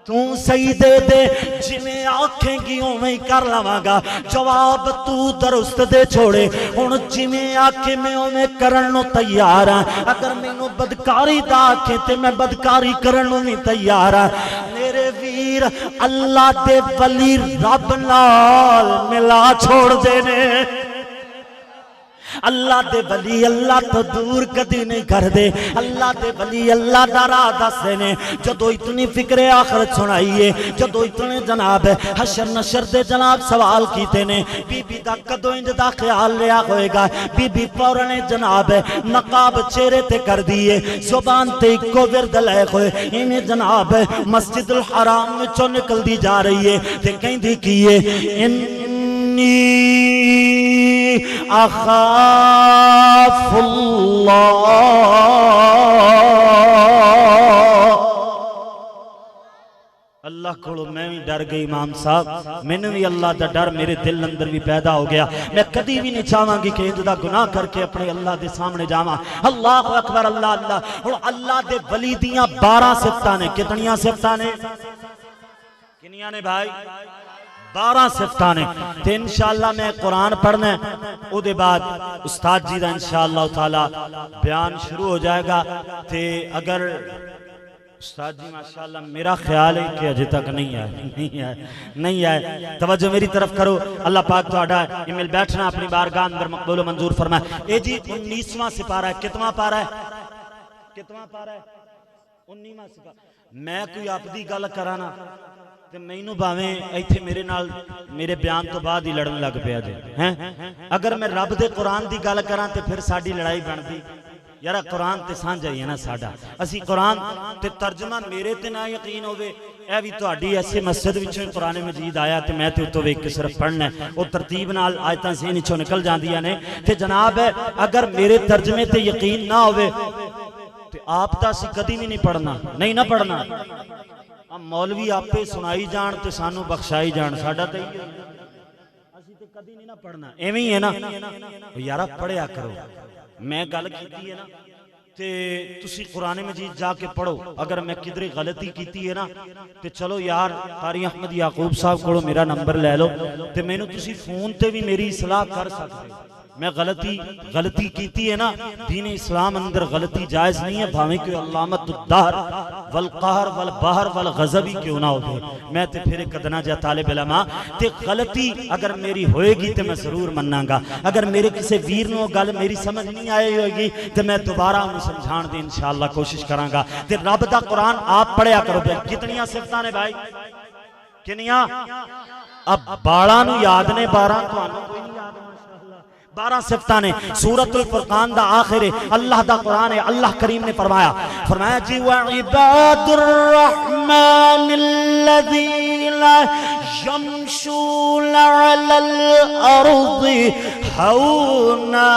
تو صحیح دے دے جنہیں آنکھیں گی میں کر لواں گا جواب تو درست دے چھوڑے ہن جنہیں آنکھیں میں کرنو تیار ہیں اگر میں نو بدکاری دا آنکھیں تے میں بدکاری کرنو نہیں تیار ہیں میرے ویر اللہ دے ولی رب نال ملا چھوڑ دینے اللہ دے ولی اللہ تو دور کدی نہیں کر دے اللہ دے ولی اللہ دا راہ دس دینے جدو اتنی فکر آخرت سنائیے جدو اتنے جناب حشر نشر دے جناب سوال کیتے نے بی بی دا کدو انج دا خیال لیا ہوئے گا بی بی فوراں جناب نقاب چہرے تے کر دیئے زبان تے کو ورد لے ہوئے انہیں جناب مسجد الحرام میں چو نکل دی جا رہی ہے تے کہیں دی کیے اخاف اللہ اللہ کھڑو میں بھی ڈر گئی امام صاحب میں نے بھی اللہ دا ڈر میرے دل اندر بھی پیدا ہو گیا میں کدی بھی نہیں چاہاں گی کہ انجدہ گناہ کر کے اپنے اللہ دے سامنے جاواں اللہ اکبر اللہ اللہ اور اللہ دے ولی دیاں 12 صفتاں نے کتنیاں صفتاں نے کنیاں نے بھائی 12 صفتاں نے تے انشاءاللہ میں قرآن پڑھنا ہے او دے بعد استاد جی دا انشاءاللہ تعالی بیان شروع ہو جائے گا تے اگر استاد جی ماشاءاللہ میرا خیال ہے کہ اجے تک نہیں آئے توجہ میری طرف کرو اللہ پاک تو آڈا ہے ایمیل بیٹھنا اپنی بارگاہ اندر مقبول و منظور فرمائے اے جی 19واں سپارہ ہے کتواں پارہ ہے 19واں سپارہ میں کوئی آپ دی گل کرانا تے مینوں باویں ایتھے میرے نال میرے بیان تو بعد ہی لڑن لگ پیا جے ہیں اگر میں رب دے قرآن دی گل کراں تے پھر ساڈی لڑائی بندی یارا قرآن تے سانجھا ہی ہے نا ساڈا اسی قرآن تے ترجمہ میرے تے نہ یقین ہوئے اے بھی تہاڈی ایسے مسجد وچوں قرآن مجید آیا تے میں تے اتوں ویکھ کے صرف پڑھنا ہے او ترتیب نال آیتاں ذہن وچوں نکل جاندیاں نے تے جناب اگر میرے ترجمے تے یقین نہ ہوئے تے آپ تا اسی کدی بھی نہیں پڑھنا نہیں نہ پڑھنا مولوی آپے سنائی جان تے سانو بخشائی جان ساڈا تے اسی تے کدی نہیں نہ پڑھنا ایویں ہی ہے نا یارا پڑھیا کرو میں گل کیتی ہے نا تے تسی قرآن مجید جا کے پڑھو اگر میں کدھر غلطی کیتی ہے نا تے چلو یار قاری احمد یعقوب صاحب کو میرا نمبر لے لو تے میں نو تسی فون تے بھی میری اصلاح کر سکتے میں غلطی کیتی ہے نا دین اسلام اندر غلطی جائز نہیں ہے بھاویں کوئی علامت الدہر والقہر والبہر والغضب ہی کیوں نہ ہو میں تے پھر کدنا جا طالب علماء تے غلطی اگر میری ہوئے گی تے میں ضرور مننا گا اگر میرے کسی ویر نو گل میری سمجھ نہیں آئے ہوئے گی تے میں دوبارہ انہوں سمجھان دے انشاءاللہ کوشش کراں گا تے رب دا قرآن آپ پڑھیا کرو بے کتنیاں صفتاں نے بھائی کنیاں اب 12 نو یاد نے 12 تو آنو کوئی نہیں یاد 12 صفتاں نے سورۃ الفرقان دا آخر اللہ دا قرآن ہے اللہ کریم نے فرمایا جی وَعِبَادُ الرَّحْمَنِ الَّذِينَ يَمْشُونَ عَلَى الْأَرْضِ هَوْنًا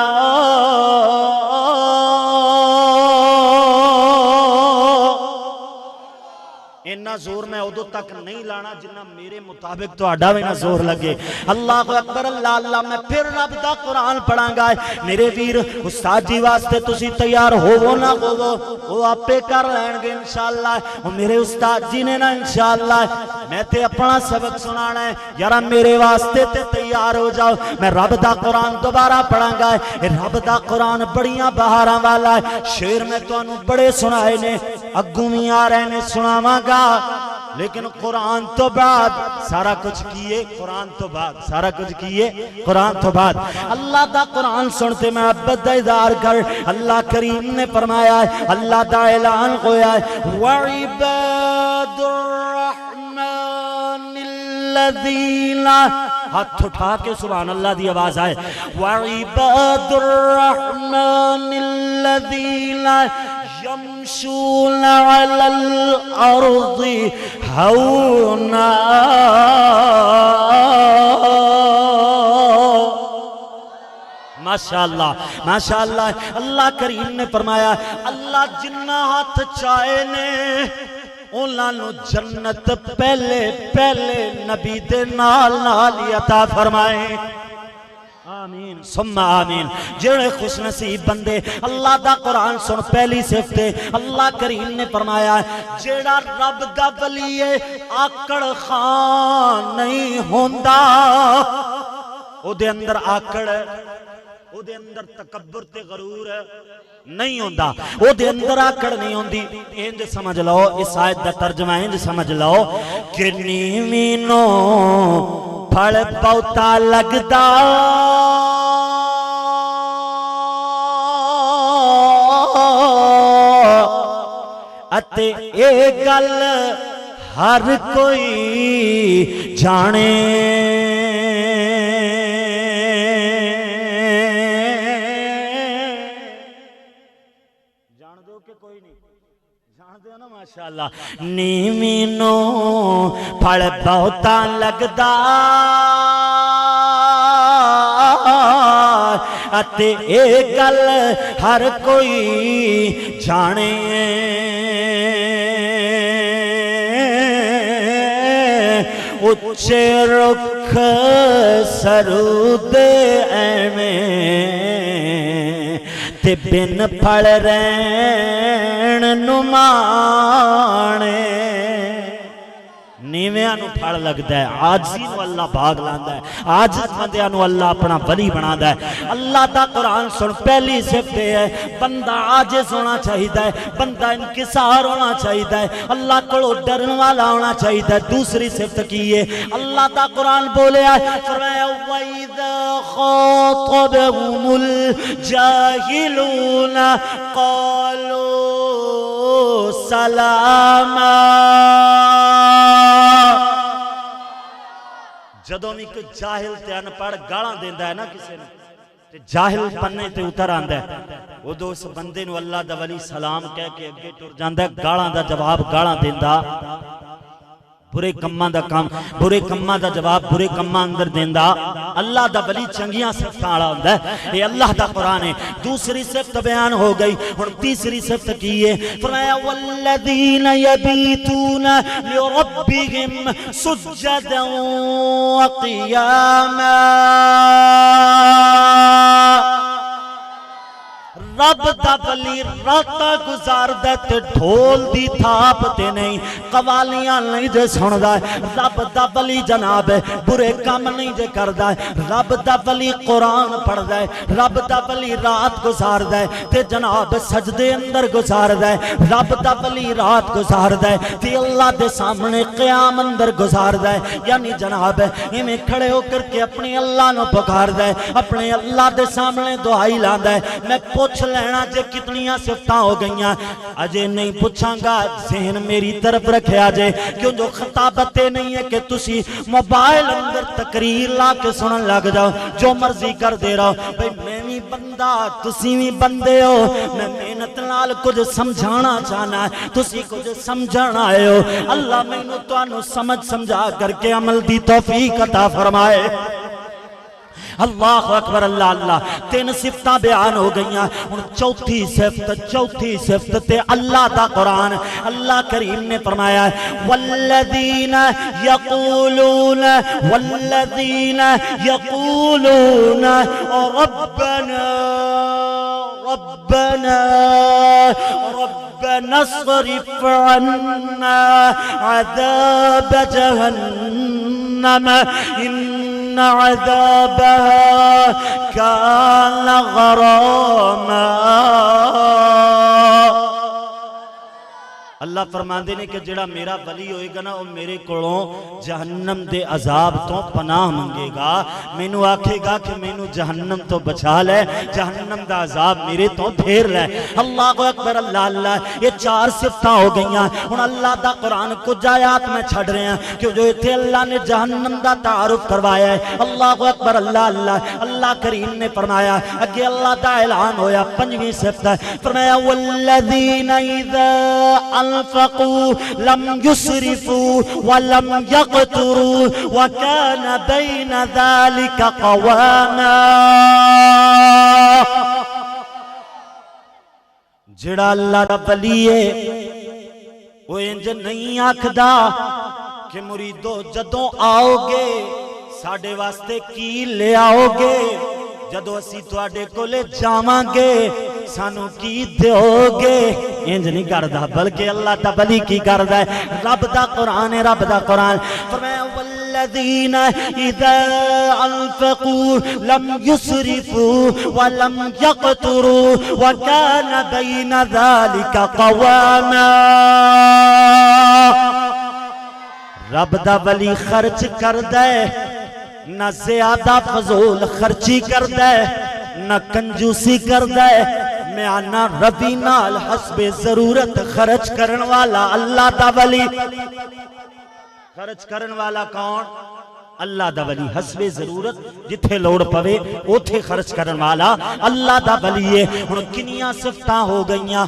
اتنا زور میں ادو تک نہیں لانا جنہ میرے مطابق تو آڈا بھی نہ زور لگے اللہ اکبر اللہ اللہ میں پھر رب دا قرآن پڑھاں گا میرے ویر استاد جی واسطے تسی تیار ہو نہ ہو وہ آپ پہ کر لین گے انشاءاللہ وہ میرے استاد جی نے نا انشاءاللہ میں تے اپنا سبق سنانا ہے یارا میرے واسطے تے تیار ہو جاؤ میں رب دا قرآن دوبارہ پڑھاں گا رب دا قرآن بڑیاں بہاراں والا ہے شعر میں تو انہوں بڑے سنائے نے اگوں میں آ رہے نے سناواں گا لیکن قرآن تو بعد سارا کچھ کیے قرآن تو بعد سارا کچھ کیے قرآن تو بعد اللہ دا قرآن سنتے میں محبت دا اظہار کر اللہ کریم نے فرمایا ہے اللہ دا اعلان ہویا ہے وَعِبَادُ الرَّحْمَنِ الَّذِينَ ہاتھ اٹھا کے سبحان اللہ دی آواز آئے وَعِبَادُ الرَّحْمَنِ الَّذِينَ يمشون على الأرض هونا ماشاءاللہ ماشاءاللہ اللہ کریم نے فرمایا اللہ جنہ ہاتھ چاہے نے اولاں نو جنت پہلے نبی دے نال عطا فرمائے آمین ثم آمین جڑے خوش نصیب بندے اللہ دا قرآن سن پہلی صفت اللہ کریم نے فرمایا ہے جڑا رب دا ولی آکڑ خان نہیں ہوندا او دے اندر آکڑ ہے او دے اندر تکبر تے غرور ہے نہیں ہوندا او دے اندر آکڑ نہیں ہوندی انج سمجھ لو اس آیت دا ترجمہ انج سمجھ لو کہ نیمینو پھڑ بہتا لگدا اتے اے گل ہر کوئی جانے جان دو کہ کوئی نہیں جان دے نا ماشاءاللہ نیمینو پھڑ بہتا لگدا اتے اے گل ہر کوئی جانے اچھے رکھ سرود ایویں تے بن پھڑ رہن نمانے نیویاں نو پھڑ لگدا ہے، عاجزی نو اللہ بھاگ لاندا ہے، عاجز بندیاں نو اللہ اپنا ولی بنادا ہے۔ اللہ دا قرآن سن، پہلی صفت ہے بندہ عاجز ہونا چاہیدا ہے، بندہ انکسار ہونا چاہیدا ہے، اللہ کو ڈرن والا ہونا چاہیدا ہے۔ دوسری صفت کی ہے اللہ دا قرآن بولیا ہے، فرمایا وَإِذَا خَاطَبَهُمُ الْجَاهِلُونَ قَالُوا سَلَامًا۔ جدوں نہیں کوئی جاہل تے ان پڑھ گالاں دیندا ہے نا کسے نے تے جاہل پنے تے اتر آندا ہے، اودوں اس بندے نو اللہ دا ولی سلام کہہ کے اگے ٹر جاندا ہے، گالاں دا جواب گالاں دیندا، برے کماں دا کام برے کماں دا جواب برے کماں اندر دیندا۔ اللہ دا ولی چنگیاں صفتاں والا ہوندا ہے، یہ اللہ دا قرآن ہے۔ دوسری صفت بیان ہو گئی، ہن تیسری صفت کی ہے، فرمایا والذین یبیتون لربہم سجدا وقیاما۔ رب دا ولی راتا گزار دے تے ڈھول دی تھاپ تے نہیں، قوالیاں نہیں جے سندا ہے۔ رب دا ولی جناب ہے برے کام نہیں جے کردا ہے۔ رب دا ولی قرآن پڑھدا ہے، رب دا ولی رات گزاردا ہے تے جناب سجدے اندر گزاردا ہے۔ رب دا ولی رات گزاردا ہے تے اللہ دے سامنے قیام اندر گزاردا ہے، یعنی جناب ایویں کھڑے ہو کر کے اپنے اللہ نو پکاردا ہے، اپنے اللہ دے سامنے دعائی لاندا ہے۔ میں پوچھ لینا جے کتنیاں صفتاں ہو گئیاں، اجے نہیں پوچھاں گا، ذہن میری طرف رکھیا جے، کیوں جو خطابتیں نہیں ہے کہ تسی موبائل اندر تقریر لا کے سنن لگ جاؤ، جو مرضی کر دے رہا بھئی میں بھی بندہ تسی بھی بندے ہو، میں محنت نال کچھ سمجھانا چاہنا ہے، تسی کچھ سمجھانا آئے ہو۔ اللہ میں نو تو انو سمجھا کر کے عمل دی توفیق عطا فرمائے۔ اللہ اکبر، اللہ اللہ۔ تین صفتاں بیان ہو گئیاں، اور چوتھی صفت تے اللہ دا قرآن اللہ کریم نے فرمایا ہے والذین یقولون ربنا اصرف عنا عذاب جہنم إن عذابها كان غراما۔ اللہ فرماندے نے کہ جڑا میرا ولی ہوئے گا نا وہ میرے کولوں جہنم دے عذاب تو پناہ منگے گا، مینوں آکھے گا کہ مینوں جہنم تو بچا لے، جہنم دا عذاب میرے تو پھیر لے۔ اللہ اکبر، اللہ اللہ۔ یہ چار صفتاں ہو گئیاں، ہن اللہ دا قرآن کچھ آیات میں چھڑ رہے ہیں کہ جو ایتھے اللہ نے جہنم دا تعارف کروایا ہے۔ اللہ اکبر، اللہ اللہ۔ اللہ کریم نے فرمایا، اگے اللہ دا اعلان ہویا، پنجویں صفت ہے، فرمایا والذین اذا انفقوا لم يسرفوا ولم يقتروا وكان بين ذلك قواما۔ جڑا اللہ دا ولی ہے وہ انج نہیں آکھدا کہ مریدو جدوں آؤ گے ساڈے واسطے کی لے آؤ گے، جدو اسی تواڈے کولے جاواں گے سانو کی دیو گے، انج نہیں کردا، بلکہ اللہ دا ولی کی کردا ہے۔ رب دا قرآن ہے، رب دا قرآن فرمایا والذین اذا انفقوا لم يسرفوا ولم يقتروا وكان بين ذلك قواما۔ رب دا ولی خرچ کردا ہے، نہ زیادہ فضول خرچی کردا ہے، نہ کنجوسی کردا ہے، میانہ روی نال حسب ضرورت خرچ کرن والا اللہ دا ولی۔ خرچ کرن والا کون؟ اللہ دا ولی۔ حسب ضرورت جتھے لوڑ پوے اوتھے خرچ کرن والا اللہ دا ولی ہے۔ ہن کنیاں صفتاں ہو گئیاں؟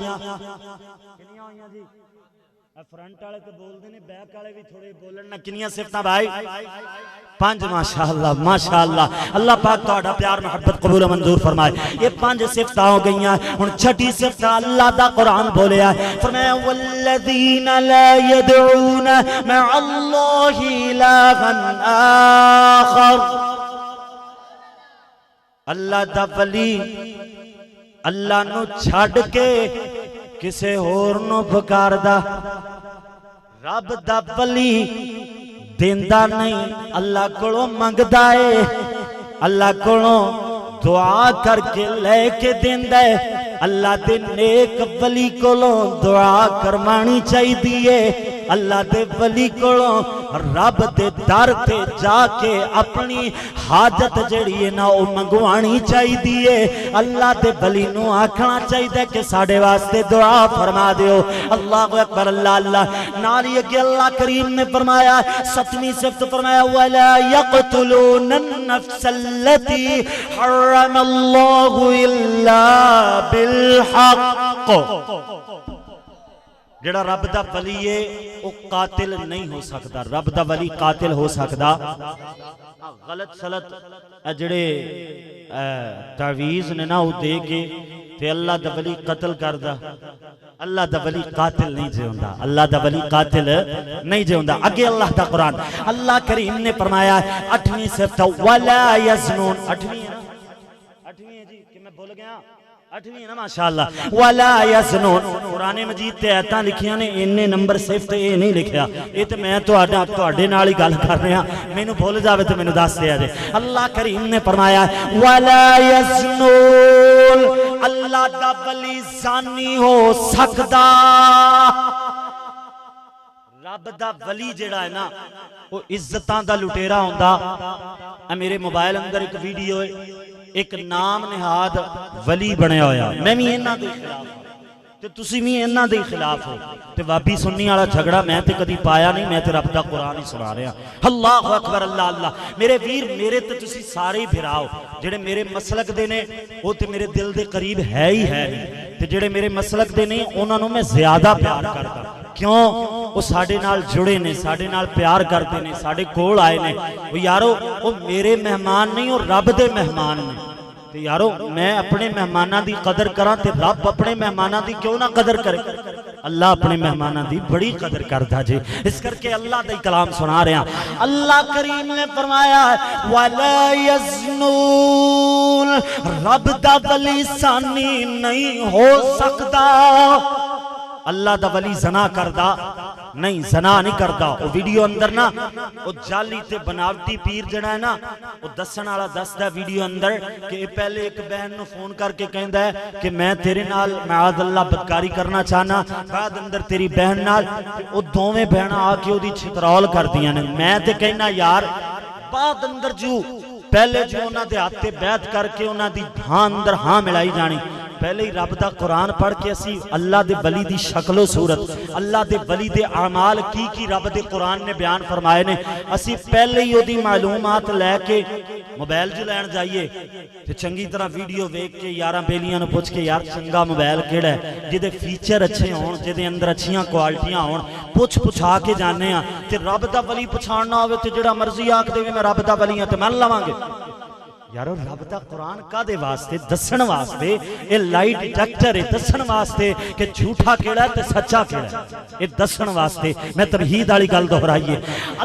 فرنٹ والے تو بول دے نے، بیک والے بھی تھوڑے بولن نہ، کنیاں صفتاں بھائی؟ پانچ۔ ماشاءاللہ ماشاءاللہ، اللہ پاک تہاڈا پیار محبت قبول منظور فرمائے۔ یہ پانچ صفتاں ہو گئیاں، ہن چھٹی صفت اللہ دا قرآن بولیا ہے، فرمایا والذین لا يدعون مع اللہ الہا آخر۔ اللہ دا ولی اللہ نو چھڑ کے کسے ہور نو پکاردا۔ رب دا ولی دیندا نہیں اللہ کولوں منگدا ہے اللہ کولوں دعا کر کے لے کے دیندا ہے اللہ دے نیک ولی کولوں دعا کروانی چاہیے اللہ دے ولی کولوں رب دے در تے جا کے اپنی حاجت جڑی ہے نا او منگوانی چاہیے اللہ دے ولی نو آکھنا چاہیے کہ ساڈے واسطے دعا فرما دیو اللہ اکبر اللہ اللہ نالی اگے اللہ کریم نے فرمایا 7ویں صفت فرمایا ولا یقتلون النفس التي حرم اللہ الا بالحق جڑا رب دا ولی ہے وہ قاتل نہیں ہو سکتا رب دا ولی قاتل ہو سکتا غلط سلط جڑے تعویز نے نا وہ دے کے تے اللہ دا ولی قتل کردا اللہ دا ولی قاتل نہیں جیوندا اللہ دا ولی قاتل نہیں جیوندا اگے اللہ دا قرآن اللہ کریم نے فرمایا 8ویں صفت ولا یزنون 8ویں ہے جی کہ میں بھول گیا 8ویں ہے نا ماشاءاللہ ولا یزنون قرآن مجید تے آیتاں لکھیاں نے اننے نمبر صفت اے نہیں لکھیا اے تے میں تواڈے نال ہی گل کر رہا مینوں بھول جاوے تے مینوں دس دیا جے اللہ کریم نے فرمایا ولا یزنون اللہ دا ولی زانی ہو سکدا رب دا ولی جڑا ہے نا وہ عزتاں دا لٹیرا ہوندا اے میرے موبائل اندر ایک ویڈیو ہے ایک نام نہاد ولی بنیا ہویا میں بھی انہاں دے خلاف تے تسی بھی انہاں دے خلاف ہو تے وابی سنی والا جھگڑا میں تے کدی پایا نہیں میں تے رب دا قرآن ہی سنا رہا اللہ اکبر اللہ اللہ میرے ویر میرے تے تسی سارے بھراؤ جڑے میرے مسلک دے نے وہ تے میرے دل دے قریب ہے ہی ہے نہیں تے جڑے میرے مسلک دے نہیں انہاں نوں میں زیادہ پیار کردا کیوں وہ ساڑھے نال جڑے نے ساڑھے نال پیار کرتے نے ساڑھے کول آئے نے وہ یارو وہ میرے مہمان نہیں اور رب دے مہمان نے تو یارو میں اپنے مہمانہ دی قدر کراں تے رب اپنے مہمانہ دی کیوں نہ قدر کرے اللہ اپنے مہمانہ دی بڑی قدر کرتا جے اس کر کے اللہ دا کلام سنا رہے ہیں اللہ کریم نے فرمایا وَلَا يَزْنُونَ رب دا ولی ثانی نہیں ہو سکتا اللہ دا ولی زنا کردا نہیں زنا نہیں کردا وہ ویڈیو اندر نا وہ جالی تے بناوٹی پیر جڑا ہے نا وہ دسن والا دسدا ویڈیو اندر کہ پہلے ایک بہن نو فون کر کے کہندا ہے کہ میں تیرے نال معاذ اللہ بدکاری کرنا چاہنا بعد اندر تیری بہن نال وہ دوویں بہناں آ کے اودی چھترول کردیاں نے میں تے کہنا یار بعد اندر جو پہلے جو انہاں دے ہاتھ تے بیعت کر کے انہاں دی ہاں اندر ہاں ملائی جانی پہلے ہی رب دا قرآن پڑھ کے اسی اللہ دے ولی دی شکل و صورت اللہ دے ولی دے اعمال کی رب دے قرآن نے بیان فرمائے نے اسی پہلے ہی دی معلومات لے کے موبائل جو لین جائیے تے چنگی طرح ویڈیو ویک کے یاراں بیلیاں نو پوچھ کے یار چنگا موبائل کیڑا ہے جدے فیچر اچھے ہون جدے اندر اچھیاں کوالٹیاں ہون پوچھا کے جانے ہاں تے رب دا ولی پچھاننا ہوئے تے جڑا مرضی آکھ دے میں رب دا ولی ہاں تے من لواں گے یارو رب دا قرآن کا دے واسطے دسن واسطے یہ لائی ڈیٹیکٹر ہے دسن واسطے کہ جھوٹا کیڑا ہے تے سچا کیڑا ہے یہ دسن واسطے میں تمہید والی گل دہرائیے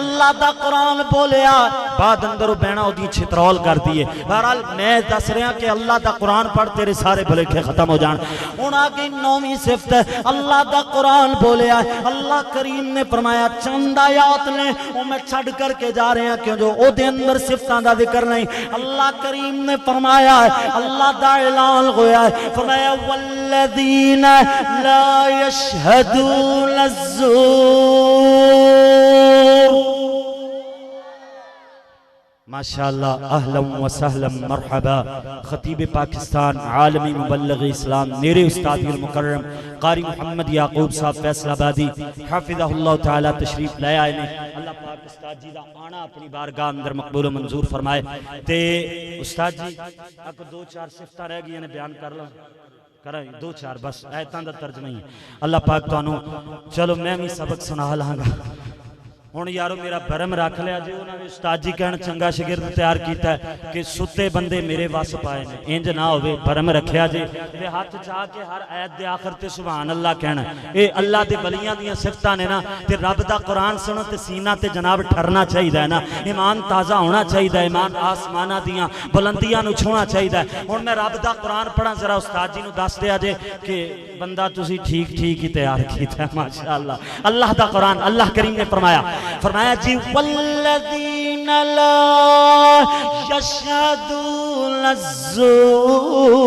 اللہ دا قرآن بولیا بعد اندر بہنا دی چھترول کر دیے بہرحال میں دس رہا کہ اللہ دا قرآن پڑھ تیرے سارے بھلیکھے ختم ہو جان ہن آگے 9ویں صفت اللہ دا قرآن بولیا اللہ کریم نے فرمایا چند آیات نے وہ میں چھڑ کر کے جا رہے ہیں کیوں جو او دے اندر صفتاں دا ذکر نہیں اللہ کریم نے فرمایا ہے اللہ دا اعلان ہویا ہے فرمایا والذین لا یشہدون الزور ماشاءاللہ اہلا و سہلا مرحبا خطیب پاکستان عالمی مبلغ اسلام میرے استادی المکرم قاری محمد یعقوب صاحب فیصل آبادی حافظہ اللہ تعالی تشریف لے آئے نے اللہ پاک استاد جی دا آنا اپنی بارگاہ اندر مقبول و منظور فرمائے تے استاد جی آپ کو 2-4 صفتہ رہ گئی بیان کر لوں کرائیں 2-4 بس ایتاں دا ترجمہ ہی اللہ پاک تو انہوں چلو میں بھی سبق سنا لانگا ہوں یارو میرا برم رکھ لیا جی انہوں نے استاد جی کہنا چنگا شگرد تیار کیتا ہے کہ ستے بندے میرے واس پائے نے انج نہ ہوئے برم رکھیا جی تے ہاتھ چاہ کے ہر آیت دے آخر تے سبحان اللہ کہنا اے اللہ دے ولیاں دیاں صفتاں نے نا تے رب دا قرآن سنو تے سینہ تے جناب ٹھرنا چاہیے ہے نا ایمان تازہ ہونا چاہیے ایمان آسمانہ دیاں بلندیاں نو چھونا چاہیے ہوں میں رب دا قرآن پڑھا ذرا استاد جی نو دس دیا جے کہ بندہ تسی ٹھیک ہی تیار کیتا ہے ماشاءاللہ اللہ دا قرآن اللہ کریم نے فرمایا فرمایا جی والذین لا یشہدون الزور،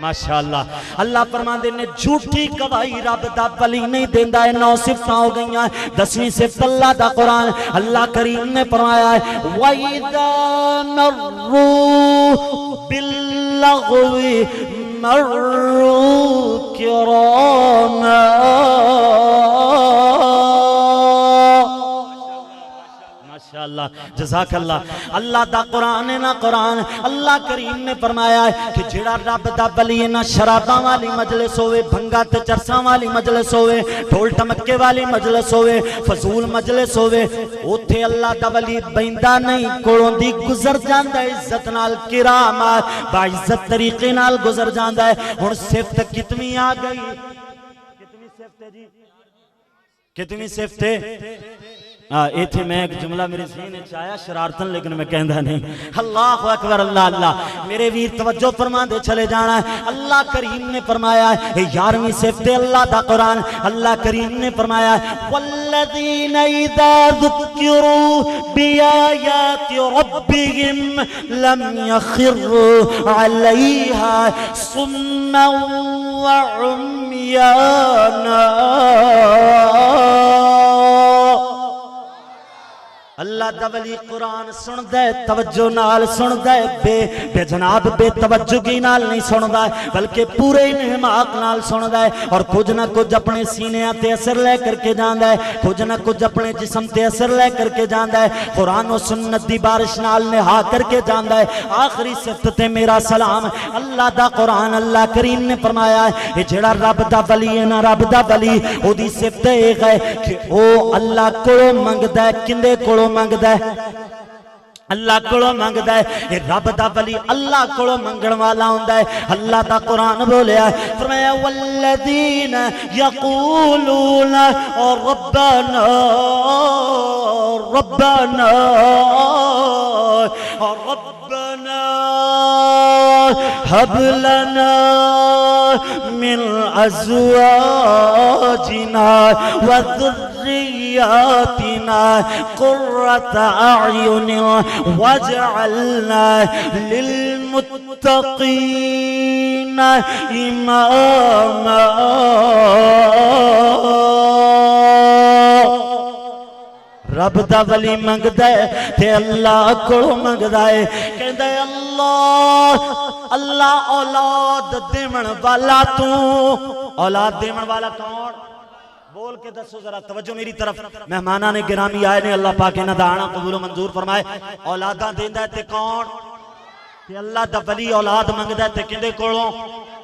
ماشاءاللہ اللہ فرماندے نے جھوٹی گواہی رب دا ولی نہیں دیندا ہے۔ 9 صفتاں ہو گئیاں، 10ویں صفت اللہ دا قرآن اللہ کریم نے فرمایا ہے وَإِذَا مَرُّوا بِاللَّغْوِ مَرُّوا كِرَامًا۔ ماشاءاللہ جزاک اللہ۔ اللہ دا قرآن ہے نا قرآن، اللہ کریم نے فرمایا ہے کہ جڑا رب دا ولی ہے نا شراباں والی مجلس ہوئے، بھنگا تے چرساں والی مجلس ہوئے، ڈھول ٹمکے والی مجلس ہوئے، فضول مجلس ہوئے، اوتھے اللہ دا ولی بیندا نہیں، کولوں دی گزر جاندا ہے، عزت نال کرام با عزت طریقے نال گزر جاندا ہے۔ ہن صفت کتنی آ گئی؟ کتنی صفت ہے جی؟ کتنی صفت ہے؟ ایتھے میں ایک جملہ میرے ذہن میں آیا شرارتن، لیکن میں کہندا نہیں۔ اللہ اکبر، اللہ اللہ، میرے ویر توجہ فرما دے چلے جانا ہے۔ اللہ کریم نے فرمایا ہے 11ویں صفت اللہ دا قرآن، اللہ کریم نے فرمایا ہے والذین اذا ذکروا بآیات ربهم لم یخروا علیہا صما وعمیانا۔ اللہ دا ولی قرآن سندہ ہے، توجہ نال سندہ ہے، بے جناب بے توجہی نال نہیں سندہ ہے، بلکہ پورے انہماق نال سندہ ہے، اور کچھ نہ کچھ اپنے سینے تے اثر لے کر کے جاندہ ہے، کچھ نہ کچھ اپنے جسم تے اثر لے کر کے جاندہ ہے، قرآن و سنت دی بارش نال نہا کر کے جاندہ ہے۔ آخری صفت تے میرا سلام اللہ دا قرآن، اللہ کریم نے فرمایا ہے یہ جڑا رب دا ولی ہے نا، رب دا ولی او دی صفت ایک ہے کہ او اللہ کو منگدا ہے، کندے کو منگدا ہے؟ اللہ کولو منگدا ہے۔ یہ رب دا ولی اللہ کولو منگن والا ہوندا ہے۔ اللہ دا قرآن بولیا ہے، فرمایا والذین یقولون ربنا ربنا ربنا هب لنا من ازواجنا وذرياتنا قرة اعين واجعلنا للمتقين اماما۔ رب دا ولی منگدا ہے تے اللہ کو منگدا ہے، کہندا ہے اللہ اللہ اولاد دیون والا تو، اولاد دیون والا کون؟ بول کے دسو ذرا، توجہ میری طرف، مہمانان گرامی آئے نے، اللہ پاک انہاں دا آنا قبول و منظور فرمائے۔ اولاداں دیندا ہے تے کون؟ تے اللہ دا ولی اولاد منگدا ہے تے کیندے کولوں؟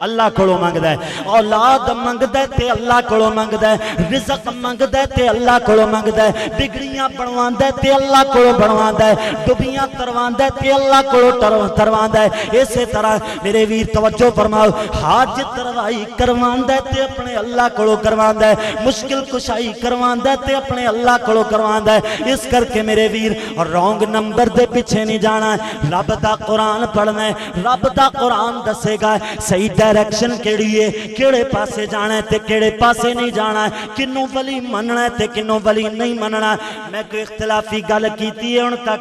اللہ کولوں منگدا ہے۔ اولاد منگدا ہے تے اللہ کولوں منگدا ہے، رزق منگدا ہے تے اللہ کولوں منگدا ہے، بگڑیاں بنواندا ہے تے اللہ کولوں بنواندا ہے، ڈبیاں ترواندا ہے تے اللہ کولوں ترواندا ہے۔ اسی طرح میرے ویر توجہ فرماؤ، حاجت روائی کرواندا ہے تے اپنے اللہ کولوں کرواندا ہے، مشکل کشائی کرواندا ہے تے اپنے اللہ کولوں کرواندا ہے۔ اس کر کے میرے ویر رونگ نمبر دے پیچھے نہیں جانا ہے، رب دا قرآن پڑھنا ہے، رب دا قرآن دسے گا صحیح ڈائریکشن کیڑی ہے، کیڑے پاسے جانا ہے تے کیڑے پاسے نہیں جانا ہے، کنوں ولی مننا ہے تے کنوں ولی نہیں مننا ہے۔ میں کوئی اختلافی گل کیتی ہے ان تک؟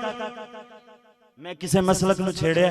میں کسے مسلک نو چھیڑے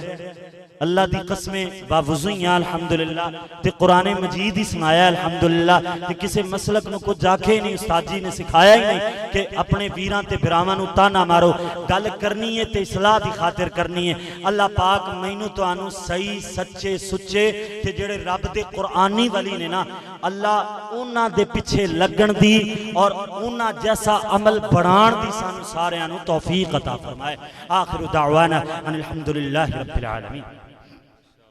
اللہ دی قسمیں باوضوئیاں الحمدللہ تے قرآن مجید ہی سنایا الحمدللہ تے کسے مسلک نو کچھ جاکے نہیں، استاد جی نے سکھایا ہی نہیں کہ اپنے ویران تے برامان اتانا مارو، گل کرنی ہے تے اصلاح دی خاطر کرنی ہے۔ اللہ پاک مینوں تو آنو صحیح سچے سچے تے جڑے رب دے قرآنی ولی نے نا، اللہ انہاں دے پیچھے لگن دی اور انہاں جیسا عمل بڑھان دی سانو سارے آنو توفیق عطا فرمائے۔ آخر دعوانا ان الحمدللہ رب العالمین۔